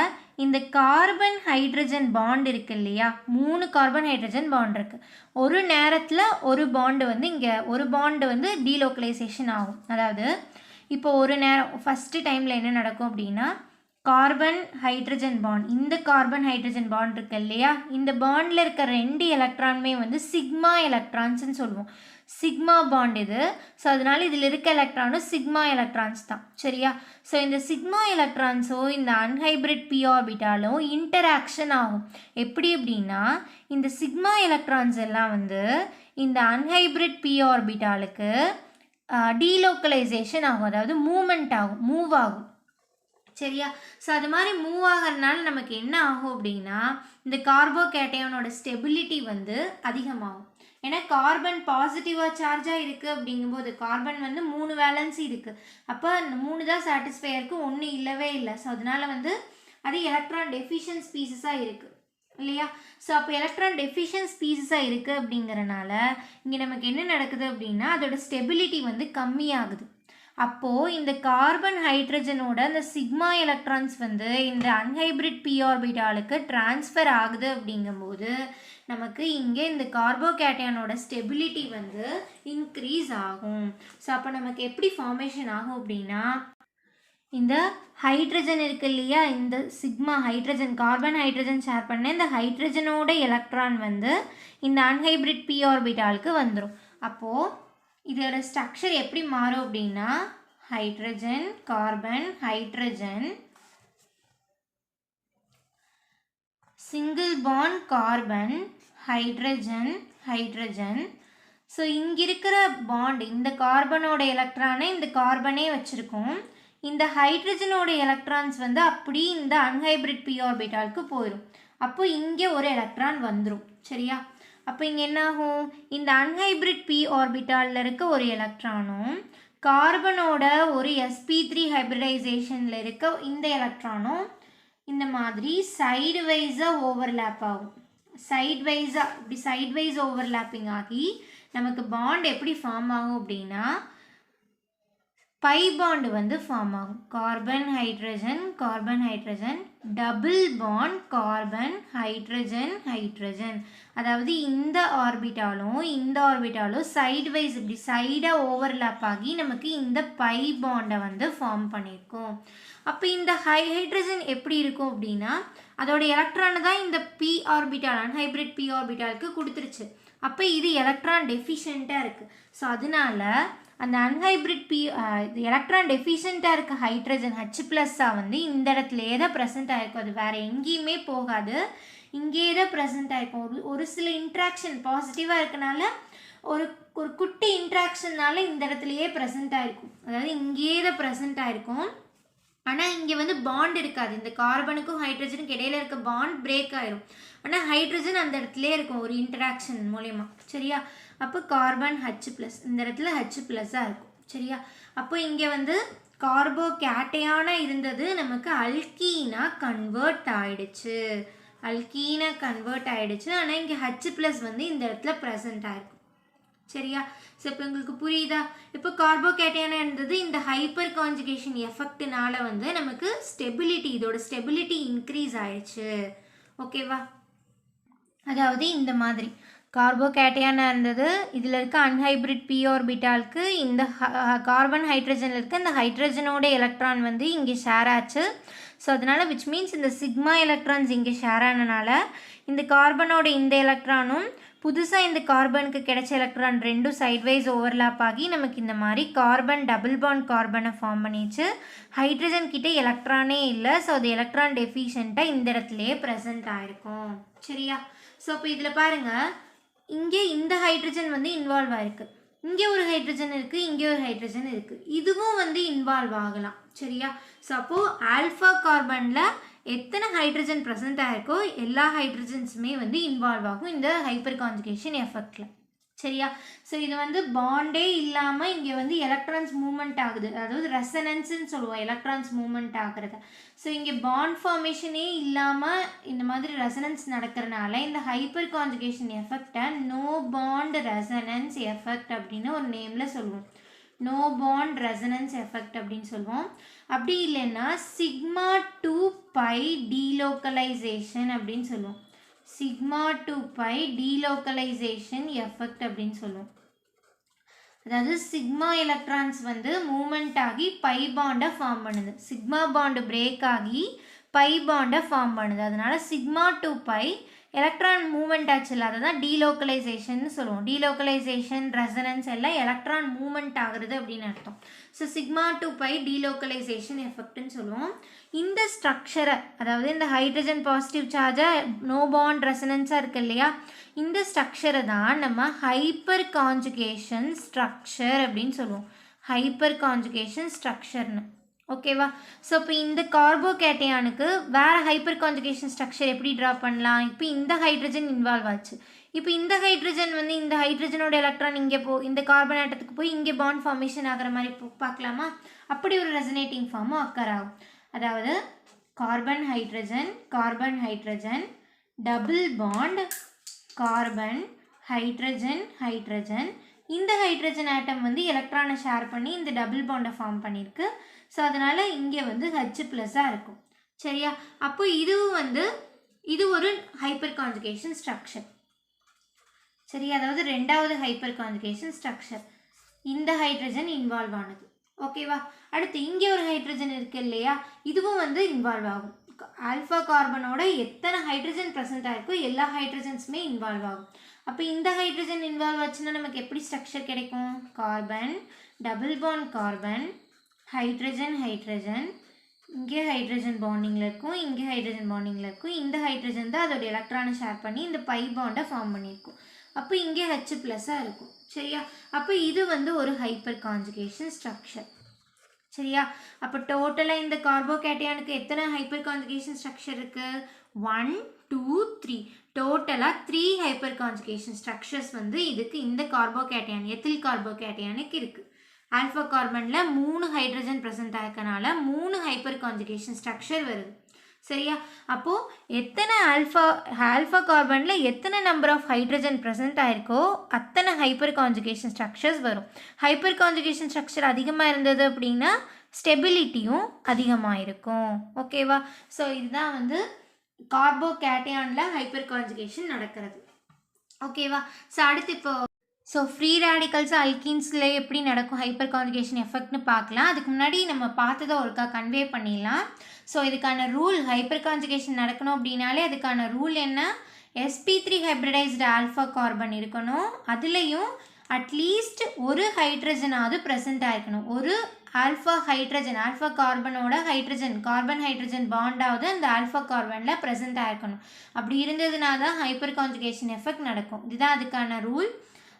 Speaker 1: இந்த கார்பன் ஹைட்ரஜன் பாண்ட் இருக்கு இல்லையா, 3 கார்பன் ஹைட்ரஜன் பாண்ட் இருக்குது. ஒரு நேரத்தில் ஒரு பாண்டு வந்து இங்கே ஒரு பாண்டு வந்து டீலோக்கலைசேஷன் ஆகும். அதாவது இப்போ ஒரு நேரம் ஃபஸ்ட்டு டைமில் என்ன நடக்கும் அப்படின்னா, கார்பன் ஹைட்ரஜன் பாண்ட், இந்த கார்பன் ஹைட்ரஜன் பாண்ட் இருக்கு இல்லையா, இந்த பாண்டில் இருக்க 2 எலக்ட்ரானுமே வந்து சிக்மா எலக்ட்ரான்ஸ்ன்னு சொல்லுவோம். சிக்மா பாண்ட் இது. ஸோ அதனால இதில் இருக்க எலக்ட்ரானும் சிக்மா எலக்ட்ரான்ஸ் தான். சரியா? ஸோ இந்த சிக்மா எலக்ட்ரான்ஸோ இந்த அன்ஹைப்ரிட் பி ஆர்பிட்டாலோ இன்டராக்ஷன் ஆகும். எப்படி அப்படின்னா, இந்த சிக்மா எலக்ட்ரான்ஸ் எல்லாம் வந்து இந்த அன்ஹைப்ரிட் பி ஆர்பிட்டாலுக்கு டீலோக்கலைசேஷன் ஆகும். அதாவது மூமெண்ட் ஆகும், மூவ் ஆகும். சரியா? ஸோ அது மாதிரி மூவ் ஆகிறதுனால நமக்கு என்ன ஆகும் அப்படின்னா, இந்த கார்போகேட்டையனோட ஸ்டெபிலிட்டி வந்து அதிகமாகும். ஏன்னா கார்பன் பாசிட்டிவாக சார்ஜாக இருக்குது அப்படிங்கும்போது, கார்பன் வந்து 3 வேலன்சி இருக்குது. அப்போ அந்த 3 தான் சாட்டிஸ்ஃபை இருக்குது, 1 இல்லவே இல்லை. ஸோ அதனால வந்து அது எலக்ட்ரான் டெஃபிஷியன்ட் ஸ்பீசஸாக இருக்குது இல்லையா? ஸோ அப்போ எலக்ட்ரான் டெஃபிஷியன்ட் ஸ்பீசஸாக இருக்குது அப்படிங்கிறனால இங்கே நமக்கு என்ன நடக்குது அப்படின்னா, அதோட ஸ்டெபிலிட்டி வந்து கம்மியாகுது. அப்போது இந்த கார்பன் ஹைட்ரஜனோட அந்த சிக்மா எலக்ட்ரான்ஸ் வந்து இந்த அன்ஹைப்ரிட் பி ஆர்பிட்டாலுக்கு டிரான்ஸ்ஃபர் ஆகுது அப்படிங்கும்போது நமக்கு இங்கே இந்த கார்போகேட்டையனோட ஸ்டெபிலிட்டி வந்து இன்க்ரீஸ் ஆகும். ஸோ அப்போ நமக்கு எப்படி ஃபார்மேஷன் ஆகும் அப்படின்னா, இந்த ஹைட்ரஜன் இருக்கு இல்லையா, இந்த sigma hydrogen carbon hydrogen share பண்ண இந்த ஹைட்ரஜனோட எலக்ட்ரான் வந்து இந்த அன்ஹைப்ரிட் பி ஆர்பிட்டாலுக்கு வந்துடும். அப்போது இதோட ஸ்ட்ரக்சர் எப்படி மாறும் அப்படின்னா, hydrogen carbon hydrogen single bond carbon hydrogen hydrogen. So இங்கே இருக்கிற பாண்ட், இந்த கார்பனோட எலக்ட்ரானை இந்த கார்பனே வச்சுருக்கோம். இந்த ஹைட்ரஜனோட எலக்ட்ரான்ஸ் வந்து அப்படி இந்த அன்ஹைப்ரிட் பி ஆர்பிட்டாலுக்கு போயிடும். அப்போ இங்கே ஒரு எலக்ட்ரான் வந்துடும். சரியா? அப்போ இங்கே என்ன ஆகும், இந்த அன்ஹைப்ரிட் பி ஆர்பிட்டாலில் இருக்க ஒரு எலக்ட்ரானும் கார்பனோட ஒரு sp3 ஹைப்ரிடைசேஷனில் இருக்க இந்த எலக்ட்ரானும் இந்த மாதிரி சைடு வைஸாக ஓவர்லேப் ஆகும். இப்படி சைட் வைஸ் ஓவர்லேப்பிங் ஆகி நமக்கு பாண்ட் எப்படி ஃபார்ம் ஆகும் அப்படின்னா, பை பாண்ட் வந்து ஃபார்ம் ஆகும். Carbon hydrogen double bond carbon hydrogen. அதாவது இந்த ஆர்பிட்டாலும் சைடு வைஸ் இப்படி சைடாக ஓவர்லேப் ஆகி நமக்கு இந்த பை பாண்டை வந்து ஃபார்ம் பண்ணியிருக்கோம். அப்போ இந்த ஹைட்ரஜன் எப்படி இருக்கும் அப்படின்னா, அதோட எலக்ட்ரானை தான் இந்த பி ஆர்பிட்டால் அன்ஹைப்ரிட் பி ஆர்பிட்டாலுக்கு கொடுத்துருச்சு. அப்போ இது எலக்ட்ரான் டெஃபிஷியண்ட்டாக இருக்குது. ஸோ அதனால அந்த அன்ஹைப்ரிட் எலக்ட்ரான் டெஃபிஷியண்ட்டாக இருக்க ஹைட்ரஜன் H+ஆக வந்து இந்த இடத்துலையே தான் ப்ரெசென்ட் ஆகிருக்கும். அது வேறு எங்கேயுமே போகாது, இங்கேயே தான் ப்ரெசென்ட் ஆகிருக்கும். ஒரு சில இன்ட்ராக்ஷன் பாசிட்டிவாக இருக்கனால ஒரு குட்டி இன்ட்ராக்ஷன்னால இந்த இடத்துலையே ப்ரெசென்ட் ஆகிருக்கும். அதாவது இங்கேயே தான் ப்ரெசென்ட் ஆகிருக்கும். ஆனால் இங்கே வந்து பாண்ட் இருக்காது. இந்த கார்பனுக்கும் ஹைட்ரஜனுக்கும் இடையில இருக்க பாண்ட் பிரேக் ஆயிரும். ஆனால் ஹைட்ரஜன் அந்த இடத்துலேயே இருக்கும் ஒரு இன்ட்ராக்ஷன் மூலயமா. சரியா? அப்போ கார்பன் H+, இந்த இடத்துல H+ஆக இருக்கும். சரியா? அப்போ இங்கே வந்து கார்போகேட்டையானாக இருந்தது நமக்கு அல்கீனாக கன்வெர்ட் ஆகிடுச்சு. ஆனால் இங்கே H+ வந்து இந்த இடத்துல ப்ரெசென்ட் ஆகிருக்கும். சரியா? ஸோ இப்போ உங்களுக்கு புரியுதா? இப்போ கார்போகேட்டையானாக இருந்தது இந்த ஹைப்பர் கான்ஜுகேஷன் எஃபெக்ட்னால வந்து நமக்கு இதோட ஸ்டெபிலிட்டி இன்க்ரீஸ் ஆயிடுச்சு. ஓகேவா? அதாவது இந்த மாதிரி கார்போகேட்டையானாக இருந்தது, இதில் இருக்க அன்ஹைப்ரிட் பி ஆர்பிட்டாலுக்கு இந்த கார்பன் ஹைட்ரஜனில் இருக்க இந்த ஹைட்ரஜனோட எலக்ட்ரான் வந்து இங்கே ஷேர் ஆச்சு. ஸோ அதனால் விச் மீன்ஸ் இந்த சிக்மா எலக்ட்ரான்ஸ் இங்கே ஷேர் ஆனனால இந்த கார்பனோட இந்த எலக்ட்ரானும் புதுசாக இந்த கார்பனுக்கு கிடைச்ச எலக்ட்ரான் ரெண்டும் சைட்வைஸ் ஓவர்லாப் ஆகி நமக்கு இந்த மாதிரி கார்பன் டபுள் பாண்ட் கார்பனை ஃபார்ம் பண்ணிச்சு. ஹைட்ரஜன் கிட்டே எலக்ட்ரானே இல்லை. ஸோ அது எலக்ட்ரான் டெஃபிஷியண்ட்டாக இந்த இடத்துலையே ப்ரெசென்ட் ஆகிருக்கும். சரியா? ஸோ இப்போ இதில் பாருங்கள், இங்கே இந்த ஹைட்ரஜன் வந்து இன்வால்வ் ஆகிருக்கு, இங்கே ஒரு ஹைட்ரஜன் இருக்குது, இங்கே ஒரு ஹைட்ரஜன் இருக்குது, இதுவும் வந்து இன்வால்வ் ஆகலாம். சரியா? ஸோ அப்போது ஆல்ஃபா கார்பனில் எத்தனை ஹைட்ரஜன் ப்ரெசென்ட் ஆகிருக்கோ எல்லா ஹைட்ரஜன்ஸுமே வந்து இன்வால்வ் ஆகும் இந்த ஹைப்பர் கான்ஜுகேஷன் எஃபெக்டில். சரியா? ஸோ இது வந்து பாண்டே இல்லாமல் இங்கே வந்து எலக்ட்ரான்ஸ் மூவ்மெண்ட் ஆகுது, அதாவது ரெசனன்ஸ்ன்னு சொல்லுவோம் எலக்ட்ரான்ஸ் மூவ்மெண்ட் ஆகுறது. ஸோ இங்கே பாண்ட் ஃபார்மேஷனே இல்லாமல் இந்த மாதிரி ரெசனன்ஸ் நடக்கிறனால இந்த ஹைப்பர் கான்ஜுகேஷன் எஃபெக்டை நோ பாண்ட் ரெசனன்ஸ் எஃபெக்ட் அப்படின்னு ஒரு நேமில் சொல்லுவோம். நோ பாண்ட் ரெசனன்ஸ் எஃபெக்ட் அப்படின்னு சொல்லுவோம். அப்படி இல்லைன்னா சிக்மா 2 பை டீலோக்கலைசேஷன் அப்படின்னு சொல்லுவோம். சிக்மா 2 பை டீலோக்கலைசேஷன் எஃபெக்ட் அப்படின்னு சொல்லுவோம். அதாவது சிக்மா எலக்ட்ரான்ஸ் வந்து மூமெண்ட் ஆகி பை பாண்டை ஃபார்ம் பண்ணுது, சிக்மா பாண்டு பிரேக் ஆகி பை பாண்டை ஃபார்ம் பண்ணுது. அதனால சிக்மா 2 பை எலக்ட்ரான் மூவ்மெண்ட் ஆச்சுல்ல, அதை தான் டீலோக்கலைசேஷன் சொல்லுவோம். டீலோக்கலைசேஷன் ரெசனன்ஸ் எல்லாம் எலக்ட்ரான் மூவ்மெண்ட் ஆகுறது அப்படின்னு அர்த்தம். ஸோ சிக்மா 2 பை டீலோக்கலைசேஷன் எஃபெக்ட்னு சொல்லுவோம். இந்த ஸ்ட்ரக்சரை, அதாவது இந்த ஹைட்ரஜன் பாசிட்டிவ் சார்ஜை நோ பாண்ட் ரெசனன்ஸாக இருக்கு இல்லையா, இந்த ஸ்ட்ரக்சரை தான் நம்ம ஹைப்பர் கான்ஜுகேஷன் ஸ்ட்ரக்சர் அப்படின்னு சொல்லுவோம். ஹைப்பர் கான்ஜுகேஷன் ஸ்ட்ரக்சர்னு. ஓகேவா? ஸோ இப்போ இந்த கார்போகேட்டையானுக்கு வேறு ஹைப்பர் கான்ஜுகேஷன் ஸ்ட்ரக்சர் எப்படி ட்ரா பண்ணலாம்? இப்போ இந்த ஹைட்ரஜன் இன்வால்வ் ஆச்சு. இப்போ இந்த ஹைட்ரஜன் வந்து இந்த ஹைட்ரஜனோட எலக்ட்ரான் இங்கே இந்த கார்பன் ஆட்டத்துக்கு போய் இங்கே பாண்ட் ஃபார்மேஷன் ஆகிற மாதிரி பார்க்கலாமா? அப்படி ஒரு ரெசனேட்டிங் ஃபார்மும் அக்கர் ஆகும். அதாவது carbon hydrogen double bond carbon hydrogen. இந்த ஹைட்ரஜன் ஆட்டம் வந்து எலக்ட்ரானை ஷேர் பண்ணி இந்த டபுள் பாண்டை ஃபார்ம் பண்ணியிருக்கு. ஸோ அதனால் இங்கே வந்து H+ஆக இருக்கும். சரியா? அப்போ இது ஒரு ஹைப்பர் கான்ஜுகேஷன் ஸ்ட்ரக்சர். சரியா? அதாவது ரெண்டாவது ஹைப்பர் கான்ஜுகேஷன் ஸ்ட்ரக்சர். இந்த ஹைட்ரஜன் இன்வால்வ் ஆனது. ஓகேவா? அடுத்து இங்கே ஒரு ஹைட்ரஜன் இருக்குது இல்லையா, இதுவும் வந்து இன்வால்வ் ஆகும். ஆல்ஃபா கார்பனோட எத்தனை ஹைட்ரஜன் ப்ரெசென்ட் ஆகிருக்கோ எல்லா ஹைட்ரஜன்ஸுமே இன்வால்வ் ஆகும். அப்போ இந்த ஹைட்ரஜன் இன்வால்வ் ஆச்சுன்னா நமக்கு எப்படி ஸ்ட்ரக்சர் கிடைக்கும்? Carbon double bond carbon hydrogen இங்கே ஹைட்ரஜன் பாண்டிங்கில் இருக்கும், இங்கே ஹைட்ரஜன் பாண்டிங்கில் இருக்கும். இந்த ஹைட்ரஜன் தான் அதோட எலக்ட்ரானை ஷேர் பண்ணி இந்த பை பாண்டை ஃபார்ம் பண்ணியிருக்கும். அப்போ இங்கே H+ஆக இருக்கும். சரியா? அப்போ இது வந்து ஒரு ஹைப்பர் கான்ஜுகேஷன் ஸ்ட்ரக்சர். சரியா? அப்போ டோட்டலாக இந்த கார்போகேட்டையானுக்கு எத்தனை ஹைப்பர் கான்ஜுகேஷன் ஸ்ட்ரக்சர் இருக்குது? 1 2 3. டோட்டலாக 3 ஹைப்பர் கான்ஜுகேஷன் ஸ்ட்ரக்சர்ஸ் வந்து இதுக்கு இந்த கார்போகேட்டையான் எத்தில் கார்போகேட்டையானுக்கு இருக்குது. ஆல்ஃபா கார்பனில் 3 ஹைட்ரஜன் ப்ரெசென்ட் ஆகிருக்கனால 3 ஹைப்பர் கான்ஜுகேஷன் ஸ்ட்ரக்சர் வருது. சரியா? அப்போது எத்தனை ஆல்ஃபா கார்பனில் எத்தனை நம்பர் ஆஃப் ஹைட்ரஜன் ப்ரெசென்ட் ஆகிருக்கோ அத்தனை ஹைப்பர் கான்ஜுகேஷன் ஸ்ட்ரக்சர்ஸ் வரும். ஹைப்பர் கான்ஜுகேஷன் ஸ்ட்ரக்சர் அதிகமாக இருந்தது அப்படின்னா ஸ்டெபிலிட்டியும் அதிகமாக இருக்கும். ஓகேவா? ஸோ இதுதான் வந்து கார்போகேட்டையானில் ஹைப்பர் கான்ஜுகேஷன் நடக்கிறது. ஓகேவா? ஸோ அடுத்து இப்போ ஃப்ரீ ரேடிக்கல்ஸ் அல்கீன்ஸில் எப்படி நடக்கும் ஹைப்பர் கான்ஜுகேஷன் எஃபெக்ட்னு பார்க்கலாம். அதுக்கு முன்னாடி நம்ம பார்த்ததை ஒருக்கா கன்வே பண்ணிடலாம். ஸோ இதுக்கான ரூல், ஹைப்பர் கான்ஜுகேஷன் நடக்கணும் அப்படின்னாலே அதுக்கான ரூல் என்ன? sp3 ஹைப்ரிடைஸ்டு ஆல்ஃபா கார்பன் இருக்கணும், அதுலேயும் அட்லீஸ்ட் ஒரு ஹைட்ரஜனாவது ப்ரெசென்ட் ஆகிருக்கணும். ஒரு ஆல்ஃபா கார்பனோட கார்பன் ஹைட்ரஜன் பாண்டாவது அந்த ஆல்ஃபா கார்பனில் ப்ரெசென்ட் ஆகிருக்கணும். அப்படி இருந்ததுனா தான் ஹைப்பர் கான்ஜுகேஷன் எஃபெக்ட் நடக்கும். இதுதான் அதுக்கான ரூல்.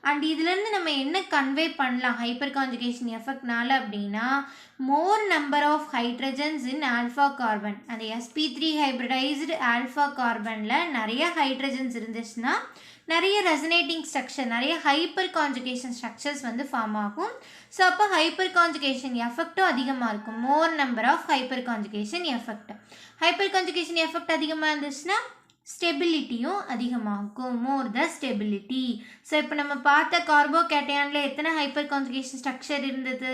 Speaker 1: அண்ட் இதுலேருந்து நம்ம என்ன கன்வே பண்ணலாம் ஹைப்பர் கான்ஜுகேஷன் எஃபெக்ட்னால அப்படின்னா, more number of hydrogens in alpha carbon, அந்த sp3 ஹைப்ரிடைஸ்டு ஆல்ஃபா கார்பனில் நிறைய ஹைட்ரஜன்ஸ் இருந்துச்சுன்னா நிறைய ரெசனேட்டிங் ஸ்ட்ரக்சர், நிறைய ஹைப்பர் கான்ஜுகேஷன் ஸ்ட்ரக்சர்ஸ் வந்து ஃபார்ம் ஆகும். ஸோ அப்போ ஹைப்பர் கான்ஜுகேஷன் எஃபெக்டும் அதிகமாக இருக்கும். More number of hyperconjugation effect அதிகமாக இருந்துச்சுன்னா ஸ்டெபிலிட்டியும் அதிகமாகும். மோர் த ஸ்டெபிலிட்டி. ஸோ இப்போ நம்ம பார்த்த கார்போகேட்டையானில் எத்தனை ஹைப்பர் கான்ஜுகேஷன் ஸ்ட்ரக்சர் இருந்தது?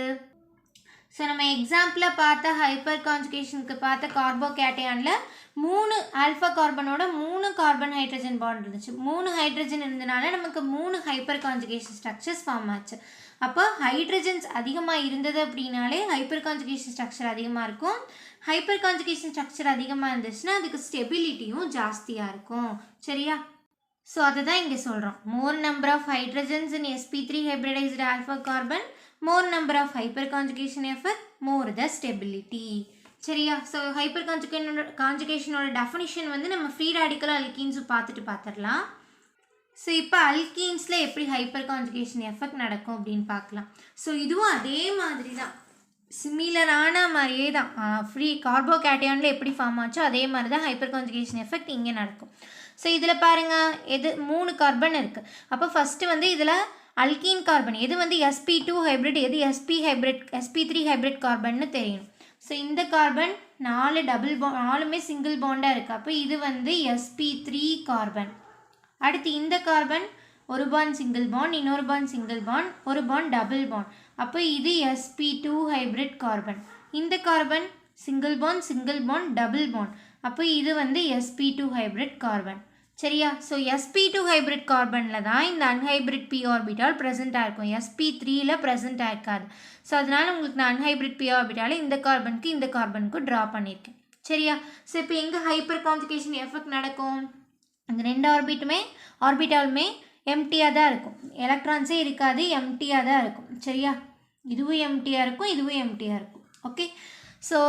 Speaker 1: ஸோ நம்ம எக்ஸாம்பிளில் பார்த்த ஹைப்பர் கான்ஜுகேஷனுக்கு பார்த்த கார்போகேட்டையானில் 3 ஆல்ஃபா கார்பனோட 3 கார்பன் ஹைட்ரஜன் பாண்ட் இருந்துச்சு. 3 ஹைட்ரஜன் இருந்தனால நமக்கு 3 ஹைப்பர் கான்ஜுகேஷன் ஸ்ட்ரக்சர்ஸ் ஃபார்ம் ஆச்சு. அப்போ ஹைட்ரஜன்ஸ் அதிகமாக இருந்தது அப்படின்னாலே ஹைப்பர் கான்ஜுகேஷன் ஸ்ட்ரக்சர் அதிகமாக இருக்கும். ஹைப்பர் கான்ஜுகேஷன் ஸ்ட்ரக்சர் அதிகமாக இருந்துச்சுன்னா அதுக்கு ஸ்டெபிலிட்டியும் ஜாஸ்தியாக இருக்கும். சரியா? ஸோ அதை தான் இங்கே சொல்கிறோம். More number of hydrogens in sp3 hybridised alpha carbon, more number of hyperconjugation effect, more the stability. சரியா? ஸோ ஹைப்பர் கான்ஜுகேஷனோட டெஃபினிஷன் வந்து நம்ம ஃப்ரீ ரேடிக்கல் அல்கீன்ஸும் பார்த்துடலாம். ஸோ இப்போ அல்கீன்ஸில் எப்படி ஹைப்பர் கான்ஜுகேஷன் எஃபெக்ட் நடக்கும் அப்படின்னு பார்க்கலாம். ஸோ இதுவும் அதே மாதிரி தான். சிமிலரான மாதிரியே தான் ஃப்ரீ கார்போகேட்டயானில் எப்படி ஃபார்ம் ஆச்சோ அதே மாதிரி தான் ஹைப்பர் கான்ஜுகேஷன் எஃபெக்ட் இங்கே நடக்கும். ஸோ இதில் பாருங்கள், எது 3 கார்பன் இருக்குது. அப்போ ஃபஸ்ட்டு வந்து இதில் அல்கீன் கார்பன் எது வந்து sp2 ஹைப்ரிட், எது sp3 ஹைப்ரிட் கார்பன்னு தெரியணும். ஸோ இந்த கார்பன் 4 4மே சிங்கிள் பாண்டாக இருக்குது. அப்போ இது வந்து sp3 கார்பன். அடுத்து இந்த கார்பன் ஒரு பாண்ட் சிங்கிள் பாண்ட், இன்னொரு பாண்ட் சிங்கிள் பாண்ட், ஒரு பாண்ட் டபுள் பாண்ட். அப்போ இது sp2 ஹைப்ரிட் கார்பன். இந்த carbon single bond double bond. அப்போ இது வந்து sp2 ஹைப்ரிட் கார்பன். சரியா? ஸோ sp2 ஹைப்ரிட் கார்பனில் தான் இந்த அன்ஹைப்ரிட் p ஆர்பிட்டால் ப்ரெசென்ட் ஆகிருக்கும், sp3ல ப்ரெசென்ட் ஆகிருக்காது. ஸோ அதனால் உங்களுக்கு நான் அன்ஹைப்ரிட் p ஆர்பிட்டால் இந்த கார்பனுக்கு ட்ரா பண்ணியிருக்கேன். சரியா? ஸோ இப்போ எங்கே ஹைப்பர் கான்ஜுகேஷன் எஃபெக்ட் நடக்கும்? அந்த 2 ஆர்பிட்டாலுமே எம்டியாக தான் இருக்கும், எலக்ட்ரான்ஸே இருக்காது, எம்டியாக தான் இருக்கும். சரியா? இதுவும் எம்டியாக இருக்கும், இதுவும் எம்டியாக இருக்கும். ஓகே. ஸோ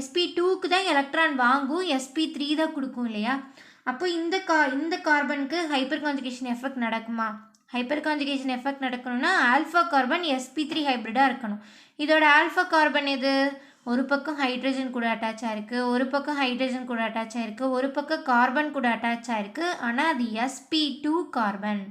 Speaker 1: sp2க்கு தான் எலக்ட்ரான் வாங்கும், sp3 தான் கொடுக்கும் இல்லையா? அப்போ இந்த கார்பனுக்கு ஹைப்பர் கான்ஜுகேஷன் எஃபெக்ட் நடக்குமா? ஹைப்பர் கான்ஜுகேஷன் எஃபெக்ட் நடக்கணும்னா ஆல்ஃபா கார்பன் sp3 ஹைப்ரிடாக இருக்கணும். இதோட ஆல்ஃபா கார்பன் எது? ஒரு பக்கம் ஹைட்ரஜன் கூட அட்டாச் ஆகிருக்கு, ஒரு பக்கம் ஹைட்ரஜன் கூட அட்டாச் ஆகிருக்கு, ஒரு பக்கம் கார்பன் கூட அட்டாச் ஆகிருக்கு. ஆனால் அது sp2 கார்பன்.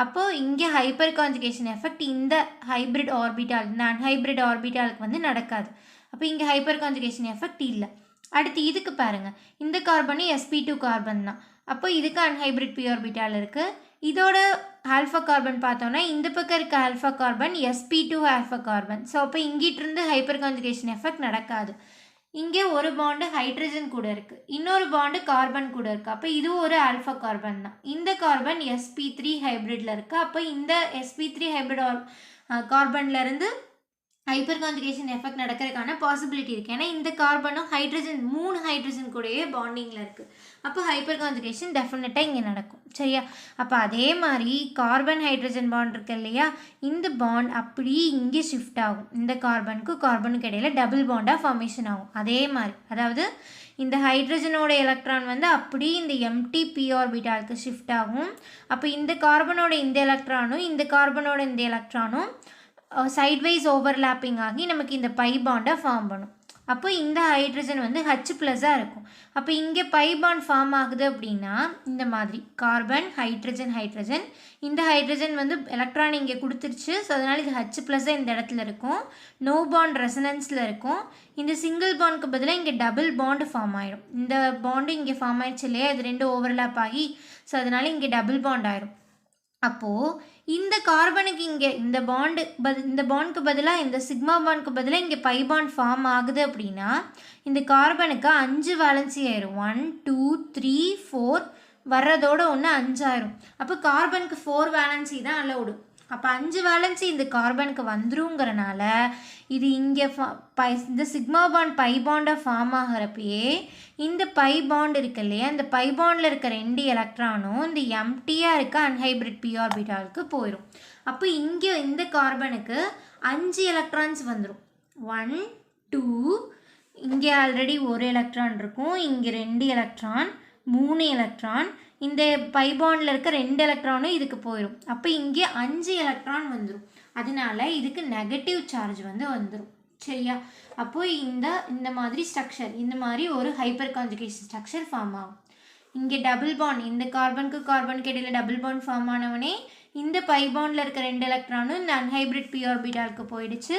Speaker 1: அப்போது இங்கே ஹைப்பர் கான்ஜுகேஷன் எஃபெக்ட் இந்த ஹைப்ரிட் ஆர்பிட்டால், இந்த அன்ஹைப்ரிட் ஆர்பிட்டாலுக்கு வந்து நடக்காது. அப்போ இங்கே ஹைப்பர் கான்ஜுகேஷன் எஃபெக்ட் இல்லை. அடுத்து இதுக்கு பாருங்கள், இந்த கார்பனும் sp2 கார்பன் தான். அப்போ இதுக்கு அன்ஹைப்ரிட் p ஆர்பிட்டால் இருக்குது. இதோட ஆல்ஃபா கார்பன் பார்த்தோன்னா இந்த பக்கம் இருக்க alpha carbon sp2 alpha carbon. So அப்போ இங்கிட்டிருந்து ஹைப்பர் கான்ஜுகேஷன் எஃபெக்ட் நடக்காது. இங்கே ஒரு பாண்டு ஹைட்ரஜன் கூட இருக்குது, இன்னொரு பாண்டு கார்பன் கூட இருக்குது. அப்போ இதுவும் ஒரு ஆல்ஃபா கார்பன் தான். இந்த கார்பன் sp3 ஹைப்ரிட்டில் இருக்குது. அப்போ இந்த sp3 ஹைப்ரிட் கார்பன்லேருந்து ஹைப்பர் கான்ஜுகேஷன் எஃபெக்ட் நடக்கிறதுக்கான பாசிபிலிட்டி இருக்குது. ஏன்னா இந்த கார்பனும் ஹைட்ரஜன் 3 ஹைட்ரஜன் கூடயே பாண்டிங்கில் இருக்குது. அப்போ ஹைப்பர் கான்ஜுகேஷன் டெஃபினட்டாக இங்கே நடக்கும். சரியா? அப்போ அதே மாதிரி கார்பன் ஹைட்ரஜன் பாண்ட் இருக்கு இல்லையா, இந்த பாண்ட் அப்படியே இங்கே ஷிஃப்ட் ஆகும். இந்த கார்பனுக்கு இடையில டபுள் பாண்டாக ஃபார்மேஷன் ஆகும். அதே மாதிரி, அதாவது இந்த ஹைட்ரஜனோட எலக்ட்ரான் வந்து அப்படியே இந்த எம்டி p ஆர்பிட்டாலுக்கு ஷிஃப்ட் ஆகும். அப்போ இந்த கார்பனோட இந்த எலக்ட்ரானும் இந்த கார்பனோட இந்த எலக்ட்ரானும் சைட்வைஸ் ஓவர்லாப்பிங் ஆகி நமக்கு இந்த பை பாண்டை ஃபார்ம் பண்ணும். அப்போ இந்த ஹைட்ரஜன் வந்து H+ஆக இருக்கும். அப்போ இங்கே பை பாண்ட் ஃபார்ம் ஆகுது அப்படின்னா இந்த மாதிரி கார்பன் ஹைட்ரஜன் இந்த ஹைட்ரஜன் வந்து எலக்ட்ரான் இங்கே கொடுத்துருச்சு. ஸோ அதனால் இது H+ இந்த இடத்துல இருக்கும், நோ பாண்ட் ரெசனன்ஸில் இருக்கும். இந்த சிங்கிள் பாண்டுக்கு பதிலாக இங்கே டபுள் பாண்டு ஃபார்ம் ஆகிடும். இந்த பாண்டு இங்கே ஃபார்ம் ஆயிடுச்சு இல்லையா, இது 2 ஓவர்லாப் ஆகி, ஸோ அதனால் இங்கே டபுள் பாண்ட் ஆயிடும். அப்போது இந்த கார்பனுக்கு இங்கே இந்த பாண்டுக்கு பதிலாக இந்த சிக்மா பாண்டுக்கு பதிலாக இங்கே பை பாண்ட் ஃபார்ம் ஆகுது அப்படின்னா இந்த கார்பனுக்கு 5 வேலன்சி ஆயிரும். 1 2 3 4 வர்றதோட ஒன்று 5 ஆயிரும். அப்போ கார்பனுக்கு 4 வேலன்சி தான் அலௌடு. அப்போ 5 வேலன்சி இந்த கார்பனுக்கு வந்துருங்கிறனால இது இங்கே இந்த சிக்மா பாண்ட் பை பாண்டை ஃபார்ம் ஆகிறப்பயே இந்த பை பாண்ட் இருக்கு இல்லையா, இந்த பை பாண்டில் இருக்க 2 எலக்ட்ரானும் இந்த எம்டியாக இருக்க அன்ஹைப்ரிட் p ஆர்பிட்டாலுக்கு போயிடும். அப்போ இங்கே இந்த கார்பனுக்கு 5 எலக்ட்ரான்ஸ் வந்துடும். 1 2, இங்கே ஆல்ரெடி ஒரு எலக்ட்ரான் இருக்கும், இங்கே 2 எலக்ட்ரான், 3 எலக்ட்ரான், இந்த பை பாண்டில் இருக்க 2 எலக்ட்ரானும் இதுக்கு போயிடும். அப்போ இங்கே 5 எலக்ட்ரான் வந்துடும். அதனால இதுக்கு நெகட்டிவ் சார்ஜ் வந்து வந்துடும். சரியா? அப்போது இந்த மாதிரி ஸ்ட்ரக்சர், இந்த மாதிரி ஒரு ஹைப்பர் கான்ஜுகேஷன் ஸ்ட்ரக்சர் ஃபார்ம் ஆகும். இங்கே டபுள் பாண்ட், இந்த கார்பனுக்கு இடையில் டபுள் பாண்ட் ஃபார்ம் ஆனவனே இந்த பை பாண்டில் இருக்க 2 எலக்ட்ரானும் இந்த அன்ஹைப்ரிட் p ஆர்பிட்டாலுக்கு போயிடுச்சு.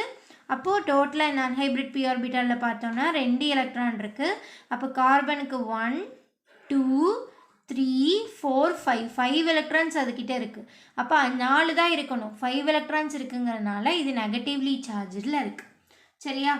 Speaker 1: அப்போது டோட்டலாக இந்த அன்ஹைப்ரிட் p ஆர்பிட்டாலில் பார்த்தோன்னா 2 எலக்ட்ரான் இருக்குது. அப்போ கார்பனுக்கு 1 2 3 4 5 எலக்ட்ரான்ஸ் அதுக்கிட்ட இருக்குது. அப்போ 4 தான் இருக்கணும், 5 எலக்ட்ரான்ஸ் இருக்குங்கிறதுனால இது நெகட்டிவ்லி சார்ஜில் இருக்குது. சரியா?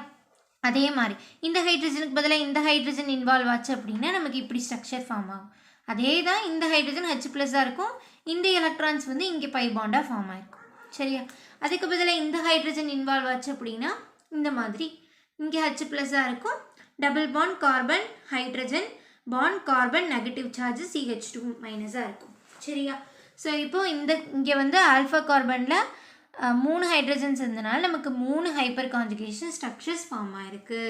Speaker 1: அதே மாதிரி இந்த ஹைட்ரஜனுக்கு பதிலாக இந்த ஹைட்ரஜன் இன்வால்வ் ஆச்சு அப்படின்னா நமக்கு இப்படி ஸ்ட்ரக்சர் ஃபார்ம் ஆகும். அதே தான் இந்த ஹைட்ரஜன் H+ஆக இருக்கும், இந்த எலக்ட்ரான்ஸ் வந்து இங்கே பை பாண்டாக ஃபார்ம் ஆகிருக்கும். சரியா? அதுக்கு பதிலாக இந்த ஹைட்ரஜன் இன்வால்வ் ஆச்சு அப்படின்னா இந்த மாதிரி இங்கே H+ஆக இருக்கும், double bond carbon hydrogen bond carbon negative charge CH2- இருக்கும். சரியா? ஸோ இப்போது இங்கே வந்து ஆல்ஃபா கார்பனில் 3 ஹைட்ரஜன்ஸ் இருந்தனால நமக்கு 3 ஹைப்பர் கான்ஜுகேஷன் ஸ்ட்ரக்சர்ஸ் ஃபார்ம் ஆயிருக்கு.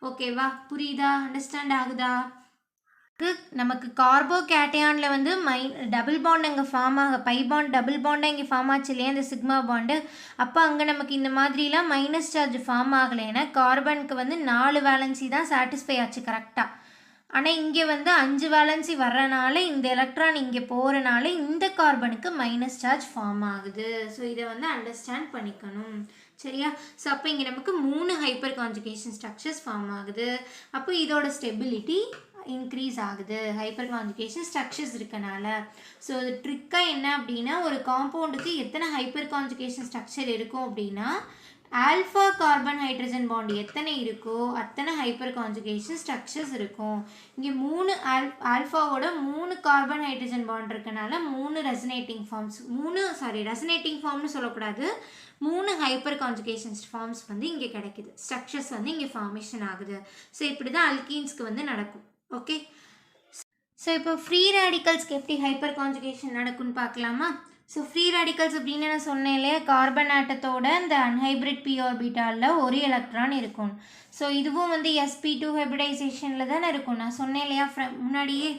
Speaker 1: ஓகேவா? புரியுதா? அண்டர்ஸ்டாண்ட் ஆகுதா? நமக்கு கார்போகேட்டையானில் வந்து டபுள் பாண்ட் அங்கே ஃபார்ம் பை பாண்ட் டபுள் பாண்டாக இங்கே ஃபார்ம் ஆச்சு இல்லையா இந்த சிக்மா பாண்டு. அப்போ அங்கே நமக்கு இந்த மாதிரிலாம் மைனஸ் சார்ஜ் ஃபார்ம் ஆகலைன்னா கார்பனுக்கு வந்து 4 வேலன்சி தான் சாட்டிஸ்ஃபை ஆச்சு கரெக்டாக. ஆனால் இங்கே வந்து 5 வேலன்சி வர்றனால இந்த எலக்ட்ரான் இங்கே போகிறனால இந்த கார்பனுக்கு மைனஸ் சார்ஜ் ஃபார்ம் ஆகுது. ஸோ இதை வந்து அண்டர்ஸ்டாண்ட் பண்ணிக்கணும் சரியா. ஸோ அப்போ இங்கே நமக்கு 3 ஹைப்பர் கான்ஜுகேஷன் ஸ்ட்ரக்சர்ஸ் ஃபார்ம் ஆகுது. அப்போ இதோட ஸ்டெபிலிட்டி இன்க்ரீஸ் ஆகுது ஹைப்பர் கான்ஜுகேஷன் ஸ்ட்ரக்சர்ஸ் இருக்கனால. ஸோ இது ட்ரிக்காக என்ன அப்படின்னா ஒரு காம்பவுண்டுக்கு எத்தனை ஹைப்பர் கான்ஜுகேஷன் ஸ்ட்ரக்சர் இருக்கும் அப்படின்னா ஆல்ஃபா கார்பன் ஹைட்ரஜன் பாண்ட் எத்தனை இருக்கோ அத்தனை ஹைப்பர் கான்ஜுகேஷன் ஸ்ட்ரக்சர்ஸ் இருக்கும். இங்கே 3 ஆல்ஃபாவோட 3 கார்பன் ஹைட்ரஜன் பாண்ட் இருக்கனால 3 ரெசனேட்டிங் ஃபார்ம்ஸ் ரெசனேட்டிங் ஃபார்ம்னு சொல்லக்கூடாது, 3 ஹைப்பர் கான்ஜுகேஷன் ஃபார்ம்ஸ் வந்து இங்கே கிடைக்குது, ஸ்ட்ரக்சர்ஸ் வந்து இங்கே ஃபார்மேஷன் ஆகுது. ஸோ இப்படி தான் அல்கீன்ஸ்க்கு வந்து நடக்கும். ஓகே, ஸோ இப்போ ஃப்ரீ ரேடிக்கல்ஸ்க்கு எப்படி ஹைப்பர் கான்ஜுகேஷன் நடக்கும்னு பார்க்கலாமா. ஸோ ஃப்ரீ ரேடிக்கல்ஸ் அப்படின்னு நான் சொன்னேன் இல்லையா, கார்பன் ஆட்டத்தோட இந்த அன்ஹைப்ரிட் p ஆர்பிட்டாலில் ஒரு எலக்ட்ரான் இருக்கும். ஸோ இதுவும் வந்து sp2 ஹைப்ரிடைசேஷனில் தானே இருக்கும், நான் சொன்னேன் இல்லையா முன்னாடியே.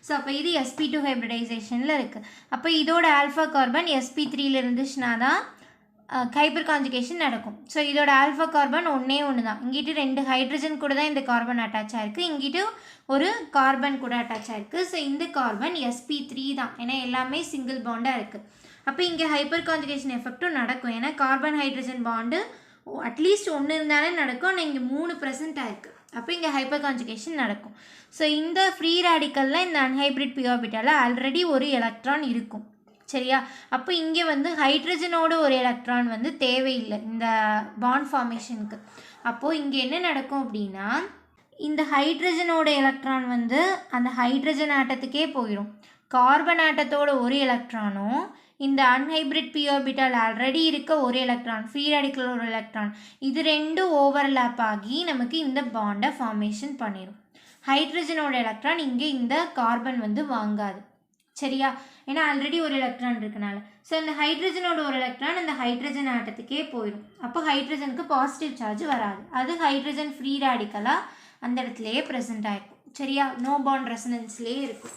Speaker 1: ஸோ அப்போ இது sp2 ஹைப்ரிடைசேஷனில் இருக்குது. அப்போ இதோட ஆல்ஃபா கார்பன் sp3ல இருந்துச்சுன்னா தான் ஹைப்பர் கான்ஜுகேஷன் நடக்கும். ஸோ இதோட ஆல்ஃபா கார்பன் ஒன்றே தான், இங்கிட்டு 2 ஹைட்ரஜன் கூட தான் இந்த கார்பன் அட்டாச் ஆகிருக்கு, இங்கிட்டு ஒரு கார்பன் கூட அட்டாச் ஆகிருக்கு. ஸோ இந்த கார்பன் sp3 தான், ஏன்னா எல்லாமே சிங்கிள் பாண்டாக இருக்குது. அப்போ இங்கே ஹைப்பர் கான்ஜுகேஷன் எஃபெக்டும் நடக்கும், ஏன்னா கார்பன் ஹைட்ரஜன் பாண்டு அட்லீஸ்ட் ஒன்று இருந்தாலே நடக்கும், ஆனால் இங்கே 3 ப்ரெசென்ட் ஆகிருக்கு. அப்போ இங்கே ஹைப்பர் கான்ஜுகேஷன் நடக்கும். ஸோ இந்த ஃப்ரீ ரேடிக்கலில் இந்த அன்ஹைப்ரிட் p ஆர்பிட்டாலில் ஆல்ரெடி ஒரு எலக்ட்ரான் இருக்கும் சரியா. அப்போ இங்கே வந்து ஹைட்ரஜனோட ஒரு எலக்ட்ரான் வந்து தேவையில்லை இந்த பாண்ட் ஃபார்மேஷனுக்கு. அப்போது இங்கே என்ன நடக்கும் அப்படின்னா இந்த ஹைட்ரஜனோட எலக்ட்ரான் வந்து அந்த ஹைட்ரஜன் ஆட்டத்துக்கே போயிடும். கார்பன் ஆட்டத்தோட ஒரு எலக்ட்ரானும் இந்த அன்ஹைப்ரிட் p ஆர்பிட்டால் ஆல்ரெடி இருக்க ஒரு எலக்ட்ரான், ஃப்ரீ ரேடிக்கல் ஒரு எலக்ட்ரான், இது ரெண்டும் ஓவர்லேப் ஆகி நமக்கு இந்த பாண்டை ஃபார்மேஷன் பண்ணிடும். ஹைட்ரஜனோட எலக்ட்ரான் இங்கே இந்த கார்பன் வந்து வாங்காது சரியா, ஏன்னா ஆல்ரெடி ஒரு எலக்ட்ரான் இருக்கனால. ஸோ இந்த ஹைட்ரஜனோட ஒரு எலக்ட்ரான் அந்த ஹைட்ரஜன் ஆட்டத்துக்கே போயிடும். அப்போ ஹைட்ரஜனுக்கு பாசிட்டிவ் சார்ஜ் வராது, அது ஹைட்ரஜன் ஃப்ரீ ரேடிக்கலாக அந்த இடத்துலையே ப்ரெசென்ட் ஆகிருக்கும் சரியா, நோ பாண்ட் ரெசனன்ஸ்லேயே இருக்கும்.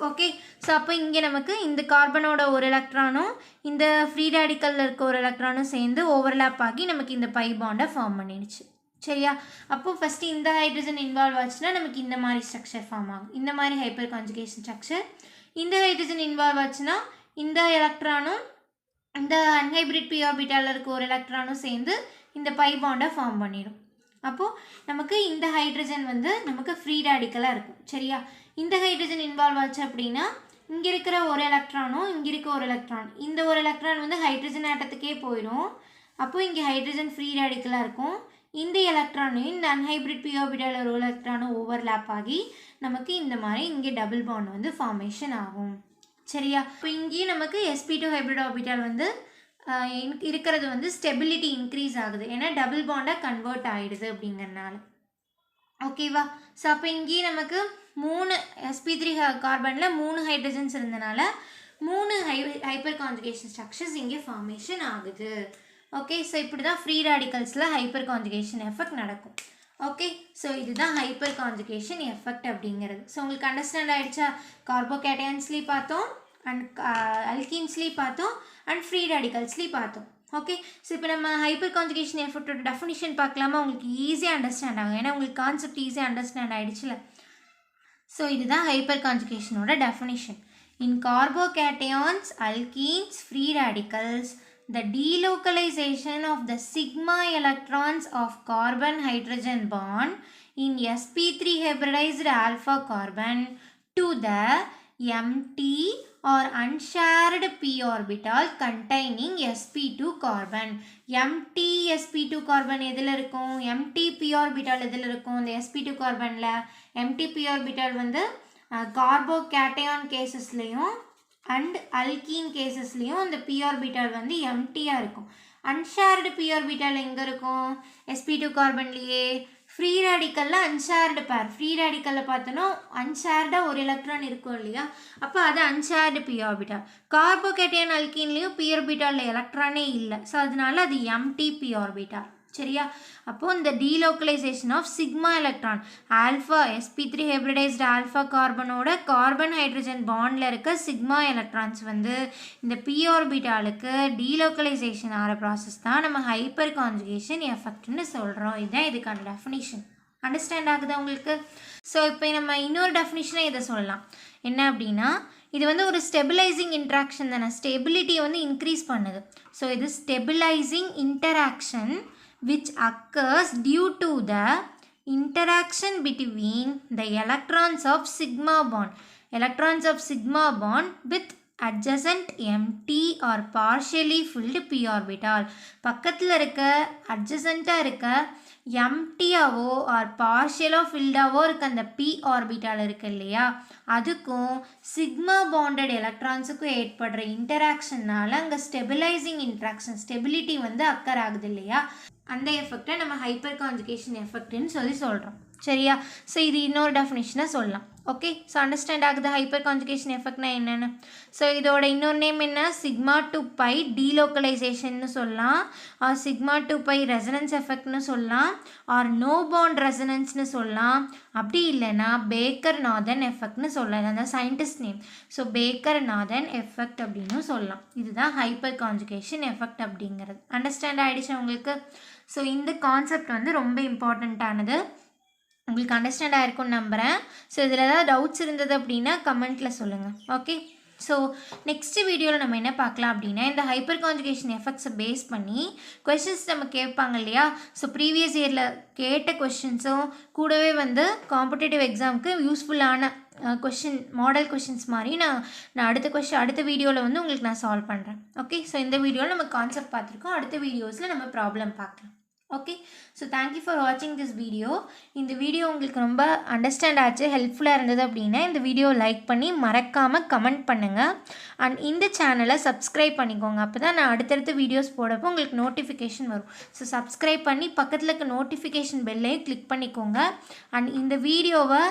Speaker 1: ஓகே, ஸோ அப்போ இங்கே நமக்கு இந்த கார்பனோட ஒரு எலக்ட்ரானும் இந்த ஃப்ரீ ரேடிக்கலில் இருக்க ஒரு எலக்ட்ரானும் சேர்ந்து ஓவர்லேப் ஆகி நமக்கு இந்த பை பாண்டை ஃபார்ம் பண்ணிடுச்சு சரியா. அப்போது ஃபஸ்ட்டு இந்த ஹைட்ரஜன் இன்வால்வ் ஆச்சுன்னா நமக்கு இந்த மாதிரி ஸ்ட்ரக்சர் ஃபார்ம் ஆகும், இந்த மாதிரி ஹைப்பர் கான்ஜுகேஷன் ஸ்ட்ரக்சர். இந்த ஹைட்ரஜன் இன்வால்வ் ஆச்சுன்னா இந்த எலக்ட்ரானும் இந்த அன்ஹைப்ரிட் p ஆர்பிட்டாலில் இருக்க ஒரு எலக்ட்ரானும் சேர்ந்து இந்த பை பாண்டை ஃபார்ம் பண்ணிடும். அப்போது நமக்கு இந்த ஹைட்ரஜன் வந்து நமக்கு ஃப்ரீ ரேடிக்கலாக இருக்கும் சரியா. இந்த ஹைட்ரஜன் இன்வால்வ் ஆச்சு அப்படின்னா இங்கே இருக்கிற ஒரு எலக்ட்ரானும் இங்கே இருக்க ஒரு எலக்ட்ரான், இந்த ஒரு எலக்ட்ரான் வந்து ஹைட்ரஜன் ஆட்டத்துக்கே போயிடும். அப்போது இங்கே ஹைட்ரஜன் ஃப்ரீ ரேடிக்கலாக இருக்கும். இந்த எலக்ட்ரானையும் இந்த அன்ஹைப்ரிட் p ஆர்பிட்டால் ஒரு எலக்ட்ரானும் ஓவர்லேப் ஆகி நமக்கு இந்த மாதிரி இங்கே டபுள் பாண்ட் வந்து ஃபார்மேஷன் ஆகும் சரியா. இப்போ இங்கேயும் நமக்கு sp2 ஹைப்ரிட் ஆர்பிட்டால் வந்து இருக்கிறது வந்து ஸ்டெபிலிட்டி இன்க்ரீஸ் ஆகுது, ஏன்னா டபுள் பாண்டாக கன்வெர்ட் ஆகிடுது அப்படிங்கிறனால. ஓகேவா. ஸோ அப்போ இங்கேயும் நமக்கு 3 sp3 கார்பனில் 3 ஹைட்ரஜன்ஸ் இருந்தனால 3 ஹைப்பர் கான்ஜுகேஷன் ஸ்ட்ரக்சர்ஸ் இங்கே ஃபார்மேஷன் ஆகுது. ஓகே, ஸோ இப்படி தான் ஃப்ரீ ரேடிக்கல்ஸில் ஹைப்பர் கான்ஜுகேஷன் எஃபெக்ட் நடக்கும். ஓகே, ஸோ இதுதான் ஹைப்பர் கான்ஜுகேஷன் எஃபெக்ட் அப்படிங்கிறது. ஸோ உங்களுக்கு அண்டர்ஸ்டாண்ட் ஆகிடுச்சா, கார்போகேட்டையான்ஸ்லேயும் பார்த்தோம் அண்ட் அல்கீன்ஸ்லேயும் பார்த்தோம் அண்ட் ஃப்ரீ ரேடிக்கல்ஸ்லேயும் பார்த்தோம். ஓகே, ஸோ இப்போ நம்ம ஹைப்பர் கான்ஜுகேஷன் எஃபெக்டோட டெஃபினிஷன் பார்க்கலாமா, உங்களுக்கு ஈஸியாக அண்டர்ஸ்டாண்ட் ஆகும், ஏன்னா உங்களுக்கு கான்செப்ட் ஈஸியாக அண்டர்ஸ்டாண்ட் ஆகிடுச்சுல. ஸோ இதுதான் ஹைப்பர் கான்ஜுகேஷனோட definition. In carbocations, alkenes, free radicals, the delocalization of the sigma electrons of carbon hydrogen bond in sp3 hybridized alpha carbon to the empty or unshared p orbital containing sp2 carbon. empty sp2 carbon எதில் இருக்கும், empty p orbital எதில் இருக்கும், இந்த sp2 carbonல empty p orbital வந்து கார்போகேட்டையான் கேசஸ்லேயும் and alkene கேசஸ்லேயும் அந்த p orbital வந்து எம்டியாக இருக்கும். அன்ஷேர்டு p ஆர்பிட்டால் எங்கே இருக்கும், sp2 கார்பன்லேயே. ஃப்ரீ ரேடிக்கலில் அன்ஷேர்டு பேர், ஃப்ரீ ரேடிக்கலில் பார்த்தோன்னா அன்ஷேர்டாக ஒரு எலக்ட்ரான் இருக்கும் இல்லையா, அப்போ அது அன்ஷேர்டு p ஆர்பிட்டால். கார்போகேட்டையான் அல்கீன்லேயும் p ஆர்பிட்டாலில் எலக்ட்ரானே இல்லை, ஸோ அதனால அது எம்டி p ஆர்பிட்டால் சரியா? அப்போ இந்த delocalization of sigma electron alpha sp3 hybridized alpha கார்பனோட கார்பன் ஹைட்ரஜன் பாண்டில் இருக்க சிக்மா எலக்ட்ரான்ஸ் வந்து இந்த p ஆர்பிட்டாலுக்கு delocalization ஆகிற ப்ராசஸ் தான் நம்ம ஹைப்பர் கான்ஜுகேஷன் எஃபெக்ட்னு சொல்கிறோம். இதுதான் இதுக்கான டெஃபினிஷன். அண்டர்ஸ்டாண்ட் ஆகுதா உங்களுக்கு? ஸோ இப்போ நம்ம இன்னொரு டெஃபினிஷனை இதை சொல்லலாம். என்ன அப்படின்னா, இது வந்து ஒரு ஸ்டெபிலைசிங் இன்ட்ராக்ஷன் தானே, ஸ்டெபிலிட்டியை வந்து இன்க்ரீஸ் பண்ணுது. ஸோ இது stabilising interaction which occurs due to the interaction between the electrons of sigma bond with adjacent empty or partially filled p orbital. பக்கத்தில் இருக்க adjacent-ஆக இருக்க எம்டியாவோ ஆர் பார்ஷியலாக ஃபில்டாவோ இருக்க அந்த p ஆர்பிட்டால் இருக்கு இல்லையா, அதுக்கும் சிக்மா பாண்டட் எலக்ட்ரான்ஸுக்கும் ஏற்படுற இன்டராக்ஷனால் அங்கே ஸ்டெபிலைசிங் இன்ட்ராக்ஷன் ஸ்டெபிலிட்டி வந்து அக்கர் ஆகுது இல்லையா, அந்த எஃபெக்டை நம்ம ஹைப்பர் கான்ஜுகேஷன் எஃபெக்ட்னு சொல்கிறோம். சரியா? ஸோ இது இன்னொரு டெஃபினிஷனாக சொல்லலாம். ஓகே, ஸோ அண்டர்ஸ்டாண்ட் ஆகுது ஹைப்பர் கான்ஜுகேஷன் எஃபெக்ட்னா என்னென்னு. ஸோ இதோட இன்னொரு நேம் என்ன, சிக்மா டு பை டீலோக்கலைசேஷன்னு சொல்லலாம், or sigma to pi resonance எஃபெக்ட்னு சொல்லலாம், ஆர் நோ பாண்ட் ரெசனன்ஸ்னு சொல்லலாம். அப்படி இல்லைன்னா பேக்கர் நார்தன் எஃபெக்ட்னு சொல்லலாம், அந்த scientist name. So Baker northern effect அப்படின்னு சொல்லலாம். இதுதான் ஹைப்பர் கான்ஜுகேஷன் எஃபெக்ட் அப்படிங்கிறது. அண்டர்ஸ்டாண்ட் ஆகிடுச்சு உங்களுக்கு? ஸோ இந்த கான்செப்ட் வந்து ரொம்ப இம்பார்ட்டண்ட்டானது, உங்களுக்கு அண்டர்ஸ்டாண்ட் ஆகிருக்கும்னு நம்புகிறேன். ஸோ இதில் ஏதாவது டவுட்ஸ் இருந்தது அப்படின்னா கமெண்ட்டில் சொல்லுங்கள். ஓகே, ஸோ நெக்ஸ்ட் வீடியோவில் நம்ம என்ன பார்க்கலாம் அப்படின்னா, இந்த ஹைப்பர் கான்ஜுகேஷன் எஃபெக்ட்ஸை பேஸ் பண்ணி கொஷின்ஸ் நம்ம கேட்பாங்க இல்லையா. ஸோ ப்ரீவியஸ் இயரில் கேட்ட கொஷின்ஸும் கூடவே வந்து காம்படிட்டிவ் எக்ஸாமுக்கு யூஸ்ஃபுல்லான கொஷின் மாடல் கொஷின்ஸ் மாதிரி நான் அடுத்த வீடியோவில் வந்து உங்களுக்கு நான் சால்வ் பண்ணுறேன். ஓகே, ஸோ இந்த வீடியோவில் நம்ம கான்செப்ட் பார்த்துருக்கோம், அடுத்த வீடியோஸில் நம்ம ப்ராப்ளம் பார்க்கலாம். ஓகே, ஸோ தேங்க்யூ ஃபார் வாட்சிங் திஸ் வீடியோ. இந்த வீடியோ உங்களுக்கு ரொம்ப அண்டர்ஸ்டாண்ட் ஆச்சு, ஹெல்ப்ஃபுல்லாக இருந்தது அப்படின்னா இந்த வீடியோ லைக் பண்ணி மறக்காமல் கமெண்ட் பண்ணுங்கள். அண்ட் இந்த சேனலை சப்ஸ்கிரைப் பண்ணிக்கோங்க, அப்போ தான் நான் அடுத்தடுத்த வீடியோஸ் போடப்போ உங்களுக்கு நோட்டிஃபிகேஷன் வரும். ஸோ சப்ஸ்கிரைப் பண்ணி பக்கத்தில் இருக்க நோட்டிஃபிகேஷன் பெல்லையும் கிளிக் பண்ணிக்கோங்க. அண்ட் இந்த வீடியோவை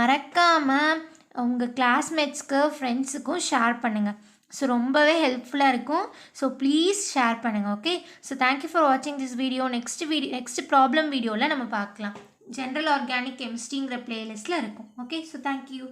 Speaker 1: மறக்காமல் உங்கள் கிளாஸ்மேட்ஸ்க்கு ஃப்ரெண்ட்ஸுக்கும் ஷேர் பண்ணுங்கள். ஸோ ரொம்பவே ஹெல்ப்ஃபுல்லாக இருக்கும். ஸோ ப்ளீஸ் ஷேர் பண்ணுங்கள். ஓகே, ஸோ தேங்க்யூ ஃபார் வாட்சிங் திஸ் வீடியோ. நெக்ஸ்ட் ப்ராப்ளம் வீடியோவில் நம்ம பார்க்கலாம். ஜென்ரல் ஆர்கானிக் கெமிஸ்ட்ரிங்கிற பிளேலிஸ்ட்டில் இருக்கும். Okay, so thank you.